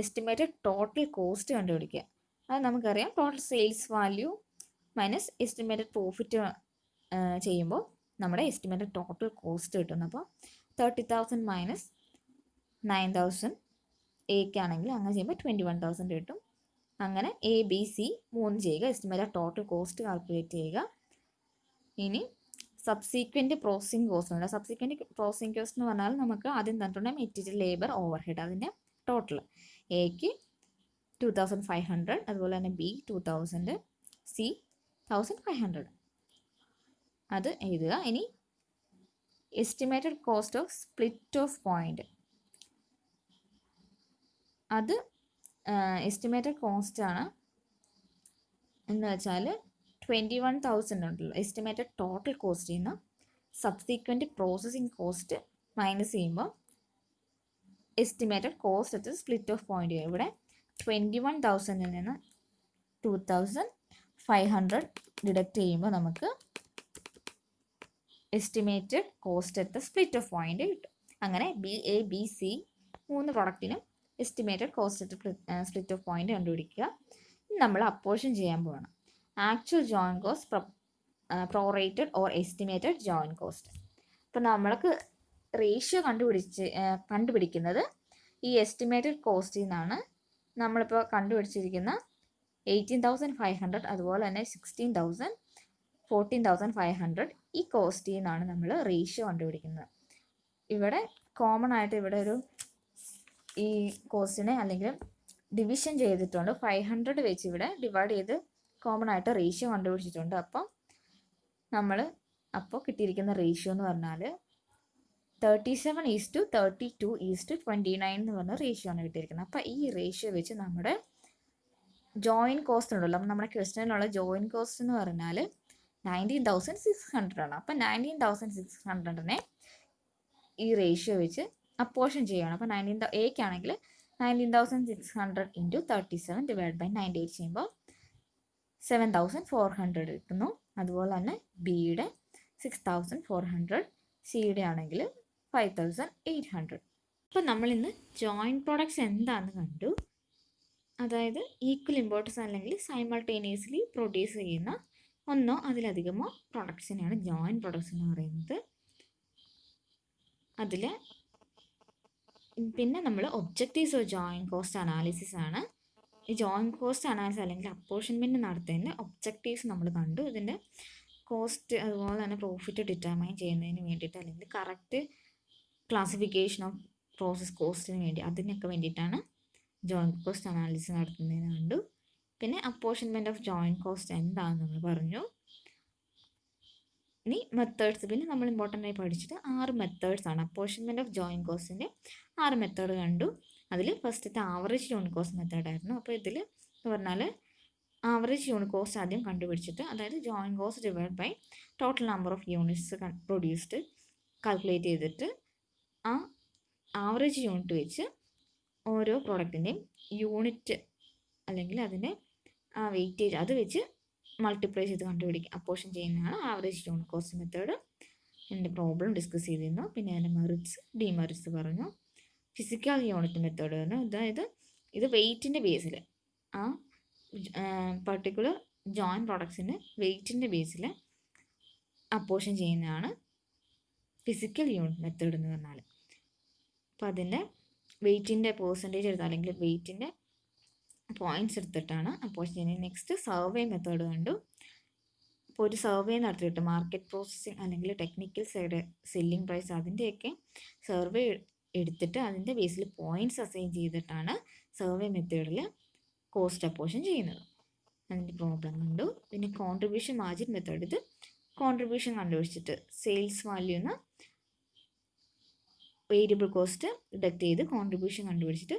എസ്റ്റിമേറ്റഡ് ടോട്ടൽ കോസ്റ്റ് കണ്ടുപിടിക്കുക. അത് നമുക്കറിയാം, total sales value minus estimated profit ചെയ്യുമ്പോൾ നമ്മുടെ എസ്റ്റിമേറ്റഡ് ടോട്ടൽ കോസ്റ്റ് കിട്ടുന്നു. അപ്പോൾ 30,000 മൈനസ് 9,000 എക്കാണെങ്കിൽ അങ്ങനെ ചെയ്യുമ്പോൾ 21,000 കിട്ടും. അങ്ങനെ ABC 3 ചെയ്യുക, എസ്റ്റിമേറ്റഡ് ടോട്ടൽ കോസ്റ്റ് കാൽക്കുലേറ്റ് ചെയ്യുക. ഇനി സബ്സീക്വൻറ്റ് പ്രോസസ്സിംഗ് കോസ്റ്റ് ഉണ്ട്. സബ്സീക്വൻറ്റ് പ്രോസസ്സിംഗ് കോസ്റ്റ് എന്ന് പറഞ്ഞാൽ നമുക്ക് ആദ്യം തന്നിട്ടുണ്ട് മെറ്റീരിയൽ, ലേബർ, ഓവർ ഹെഡ്, അതിൻ്റെ ടോട്ടൽ. എക്ക് 2,500, അതുപോലെ തന്നെ B 2,000, C 1,500. അത് എഴുതുക. ഇനി estimated cost of split off point, അത് എസ്റ്റിമേറ്റഡ് കോസ്റ്റ് ആണ് എന്ന് വെച്ചാൽ 21,000 ഉണ്ടല്ലോ. എസ്റ്റിമേറ്റഡ് ടോട്ടൽ കോസ്റ്റ് നിന്ന് സബ്സീക്വൻറ്റ് പ്രോസസ്സിംഗ് കോസ്റ്റ് മൈനസ് ചെയ്യുമ്പോൾ estimated cost at split off point. ഇവിടെ 21,000 നിന്ന് 2,500 ഡിഡക്റ്റ് ചെയ്യുമ്പോൾ നമുക്ക് estimated cost at split off point കിട്ടും. അങ്ങനെ A, B, C 3 പ്രൊഡക്റ്റിനും estimated cost at split off point കണ്ടുപിടിക്കുക. നമ്മൾ അപ്പോർഷൻ ചെയ്യാൻ പോകണം. Actual joint cost, prorated or estimated joint cost. അപ്പോൾ നമ്മൾക്ക് റേഷ്യോ കണ്ടുപിടിക്കുന്നത് ഈ എസ്റ്റിമേറ്റഡ് കോസ്റ്റിൽ നിന്നാണ്. നമ്മളിപ്പോൾ കണ്ടുപിടിച്ചിരിക്കുന്ന 18,500, അതുപോലെ തന്നെ 16,000, 14,500 ഈ കോസ്റ്റിൽ നിന്നാണ് നമ്മൾ റേഷ്യോ കണ്ടുപിടിക്കുന്നത്. ഇവിടെ കോമൺ ആയിട്ട് ഇവിടെ ഒരു ഈ കോസ്റ്റിനെ അല്ലെങ്കിൽ ഡിവിഷൻ ചെയ്തിട്ടുണ്ട്. 500 വെച്ച് ഇവിടെ ഡിവൈഡ് ചെയ്ത് കോമൺ ആയിട്ട് റേഷ്യോ കണ്ടുപിടിച്ചിട്ടുണ്ട്. അപ്പം നമ്മൾ കിട്ടിയിരിക്കുന്ന റേഷ്യോ എന്ന് പറഞ്ഞാൽ 37:32:29 എന്ന് പറഞ്ഞ റേഷ്യോ ആണ് കിട്ടിയിരിക്കുന്നത്. അപ്പോൾ ഈ റേഷ്യോ വെച്ച് നമ്മുടെ ജോയിൻറ്റ് കോസ്റ്റ് ഉണ്ടല്ലോ, അപ്പം നമ്മുടെ ക്വസ്റ്റ്യനിലുള്ള ജോയിൻറ്റ് കോസ്റ്റ് എന്ന് പറഞ്ഞാൽ 19,600 ആണ്. അപ്പം 19,600നെ ഈ റേഷ്യോ വെച്ച് അപ്പോർഷൻ ചെയ്യുകയാണ്. അപ്പോൾ എക്കാണെങ്കിൽ 19,600 ഇൻറ്റു 37 ഡിവൈഡ് ബൈ 98 ചെയ്യുമ്പോൾ 7,400 കിട്ടുന്നു. അതുപോലെ തന്നെ ബിയുടെ 6,400, സിയുടെ ആണെങ്കിൽ 5,800. അപ്പോൾ നമ്മളിന്ന് ജോയിൻറ്റ് പ്രോഡക്ട്സ് എന്താണെന്ന് കണ്ടു. അതായത് ഈക്വൽ ഇമ്പോർട്ടൻസ് അല്ലെങ്കിൽ സൈമൾട്ടേനിയസ്ലി പ്രൊഡ്യൂസ് ചെയ്യുന്ന ഒന്നോ അതിലധികമോ പ്രൊഡക്ട്സിനെയാണ് ജോയിൻറ്റ് പ്രോഡക്ട്സ് എന്ന് പറയുന്നത്. അതിൽ പിന്നെ നമ്മൾ objectives of joint cost analysis ആണ്. ഈ ജോയിൻറ്റ് കോസ്റ്റ് അനാലിസിസ് അല്ലെങ്കിൽ അപ്പോർഷൻമെൻറ്റ് നടത്തുന്നതിന് ഒബ്ജക്റ്റീവ്സ് നമ്മൾ കണ്ടു. ഇതിൻ്റെ കോസ്റ്റ് അതുപോലെ തന്നെ പ്രോഫിറ്റ് ഡിറ്റർമൈൻ ചെയ്യുന്നതിന് വേണ്ടിയിട്ട് അല്ലെങ്കിൽ കറക്റ്റ് ക്ലാസിഫിക്കേഷൻ ഓഫ് പ്രോസസ് കോസ്റ്റിന് വേണ്ടി അതിനൊക്കെ വേണ്ടിയിട്ടാണ് ജോയിൻറ്റ് കോസ്റ്റ് അനാലിസിസ് നടത്തുന്നതിന് കണ്ടു. പിന്നെ അപ്പോർഷൻമെൻറ്റ് ഓഫ് ജോയിൻറ്റ് കോസ്റ്റ് എന്താണെന്ന് നമ്മൾ പറഞ്ഞു. ഇനി മെത്തേഡ്സ്, പിന്നെ നമ്മൾ ഇമ്പോർട്ടൻ്റ് ആയി പഠിച്ചിട്ട് 6 മെത്തേഡ്സ് ആണ്. അപ്പോർഷൻമെൻറ്റ് ഓഫ് ജോയിൻറ്റ് കോസ്റ്റിൻ്റെ 6 മെത്തേഡ് കണ്ടു. അതിൽ ഫസ്റ്റത്തെ ആവറേജ് യൂണിറ്റ് കോസ്റ്റ് മെത്തേഡായിരുന്നു. അപ്പോൾ ഇതിൽ എന്ന് പറഞ്ഞാൽ ആവറേജ് യൂണിറ്റ് കോസ്റ്റ് ആദ്യം കണ്ടുപിടിച്ചിട്ട്, അതായത് joint cost divide by total number of units produced calculate ചെയ്തിട്ട് ആ ആവറേജ് യൂണിറ്റ് വെച്ച് ഓരോ പ്രോഡക്റ്റിൻ്റെയും യൂണിറ്റ് അല്ലെങ്കിൽ അതിൻ്റെ ആ വെയിറ്റേജ് അത് വെച്ച് മൾട്ടിപ്ലൈ ചെയ്ത് കണ്ടുപിടിക്കും, അപ്പോർഷൻ ചെയ്യുന്നതാണ് ആവറേജ് യൂണിറ്റ് കോസ്റ്റ് മെത്തേഡ്. എൻ്റെ പ്രോബ്ലം ഡിസ്കസ് ചെയ്തിരുന്നു. പിന്നെ അതിൻ്റെ മെറിറ്റ്സ് ഡിമെറിറ്റ്സ് പറഞ്ഞു. ഫിസിക്കൽ യൂണിറ്റ് മെത്തേഡ് പറഞ്ഞു, അതായത് ഇത് വെയ്റ്റിൻ്റെ ബേസിൽ ആ പർട്ടിക്കുലർ ജോയിൻറ്റ് പ്രോഡക്ട്സിന് വെയ്റ്റിൻ്റെ ബേസിൽ അപ്പോർഷൻ ചെയ്യുന്നതാണ് ഫിസിക്കൽ യൂണിറ്റ് മെത്തേഡ് എന്ന് പറഞ്ഞാൽ. അപ്പോൾ അതിൻ്റെ വെയ്റ്റിൻ്റെ പെർസെൻറ്റേജ് എടുത്ത് അല്ലെങ്കിൽ വെയ്റ്റിൻ്റെ പോയിൻറ്റ്സ് എടുത്തിട്ടാണ് അപ്പോർഷൻ ചെയ്യുന്നത്. നെക്സ്റ്റ് സർവേ മെത്തേഡ് കണ്ടു. ഇപ്പോൾ ഒരു സർവേ നടത്തിയിട്ട് മാർക്കറ്റ് പ്രോസസ്സിങ് അല്ലെങ്കിൽ ടെക്നിക്കൽ സൈഡ് സെല്ലിംഗ് പ്രൈസ് അതിൻ്റെയൊക്കെ സർവേ എടുത്തിട്ട് അതിൻ്റെ ബേസിൽ പോയിൻറ്റ്സ് അസൈൻ ചെയ്തിട്ടാണ് സർവേ മെത്തേഡിൽ കോസ്റ്റ് അപ്പോർഷൻ ചെയ്യുന്നത്. അതിൻ്റെ പ്രോബ്ലം കണ്ടു. പിന്നെ കോൺട്രിബ്യൂഷൻ മാർജിൻ മെത്തേഡ്, ഇത് കോൺട്രിബ്യൂഷൻ കണ്ടുപിടിച്ചിട്ട് സെയിൽസ് വാല്യൂന്ന് വേരിയബിൾ കോസ്റ്റ് ഡിഡക്ട് ചെയ്ത് കോൺട്രിബ്യൂഷൻ കണ്ടുപിടിച്ചിട്ട്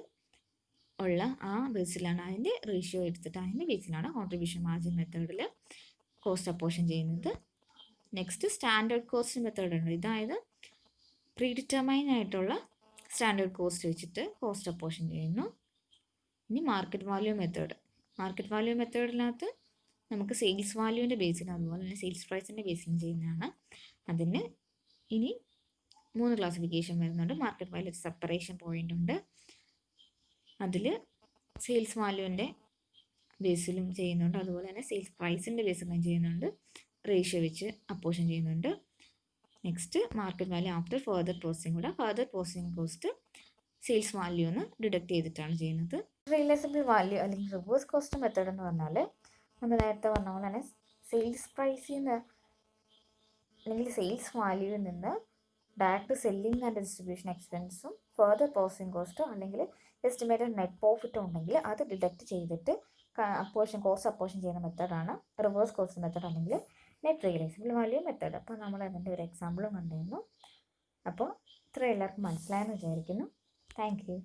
ഉള്ള ആ ബേസിലാണ് അതിൻ്റെ റേഷ്യോ എടുത്തിട്ട് അതിൻ്റെ ബേസിലാണ് കോൺട്രിബ്യൂഷൻ മാർജിൻ മെത്തേഡിൽ കോസ്റ്റ് അപ്പോർഷൻ ചെയ്യുന്നത്. നെക്സ്റ്റ് സ്റ്റാൻഡേർഡ് കോസ്റ്റ് മെത്തേഡ് ഉണ്ട്. ഇതായത് പ്രീ ഡിറ്റർമൈൻ ആയിട്ടുള്ള സ്റ്റാൻഡേർഡ് കോസ്റ്റ് വെച്ചിട്ട് കോസ്റ്റ് അപ്പോർഷൻ ചെയ്യുന്നു. ഇനി market value method. Market value മെത്തേഡിനകത്ത് നമുക്ക് സെയിൽസ് വാല്യൂവിൻ്റെ ബേസിലും അതുപോലെ തന്നെ സെയിൽസ് പ്രൈസിൻ്റെ ബേസിലും ചെയ്യുന്നതാണ്. അതിന് ഇനി 3 ക്ലാസിഫിക്കേഷൻ വരുന്നുണ്ട്. മാർക്കറ്റ് വാല്യൂ സെപ്പറേഷൻ പോയിൻ്റ് ഉണ്ട്, അതിൽ സെയിൽസ് വാല്യൂവിൻ്റെ ബേസിലും ചെയ്യുന്നുണ്ട്, അതുപോലെ തന്നെ സെയിൽസ് പ്രൈസിൻ്റെ ബേസിലും ചെയ്യുന്നുണ്ട്, റേഷ്യോ വെച്ച് അപ്പോർഷൻ ചെയ്യുന്നുണ്ട്. Next market value after further processing കൂടെ further processing cost sales value എന്ന് ഡിഡക്ട് ചെയ്തിട്ടാണ് ചെയ്യുന്നത്. റിയലൈസബിൾ വാല്യൂ അല്ലെങ്കിൽ റിവേഴ്സ് കോസ്റ്റ് മെത്തേഡ് എന്ന് പറഞ്ഞാൽ നമ്മൾ നേരത്തെ പറഞ്ഞ പോലെ തന്നെ സെയിൽസ് പ്രൈസിൽ നിന്ന് അല്ലെങ്കിൽ സെയിൽസ് വാല്യൂവിൽ നിന്ന് ഡയറക്റ്റ് സെല്ലിംഗ് ആൻഡ് ഡിസ്ട്രിബ്യൂഷൻ എക്സ്പെൻസും ഫർദർ പ്രോസസ്സിംഗ് കോസ്റ്റോ അല്ലെങ്കിൽ എസ്റ്റിമേറ്റഡ് നെറ്റ് പ്രോഫിറ്റോ ഉണ്ടെങ്കിൽ അത് ഡിഡക്റ്റ് ചെയ്തിട്ട് കോസ്റ്റ് അപ്പോർഷൻ ചെയ്യുന്ന മെത്തേഡാണ് റിവേഴ്സ് കോസ്റ്റ് മെത്തേഡ് അല്ലെങ്കിൽ നെറ്റ് റിയലൈസബിൾ വാല്യൂ മെത്തേഡ്. അപ്പോൾ നമ്മൾ അതിൻ്റെ ഒരു എക്സാമ്പിളും കണ്ടിരുന്നു. അപ്പോൾ ഇത്ര എല്ലാവർക്കും മനസ്സിലായെന്ന് വിചാരിക്കുന്നു. Thank you.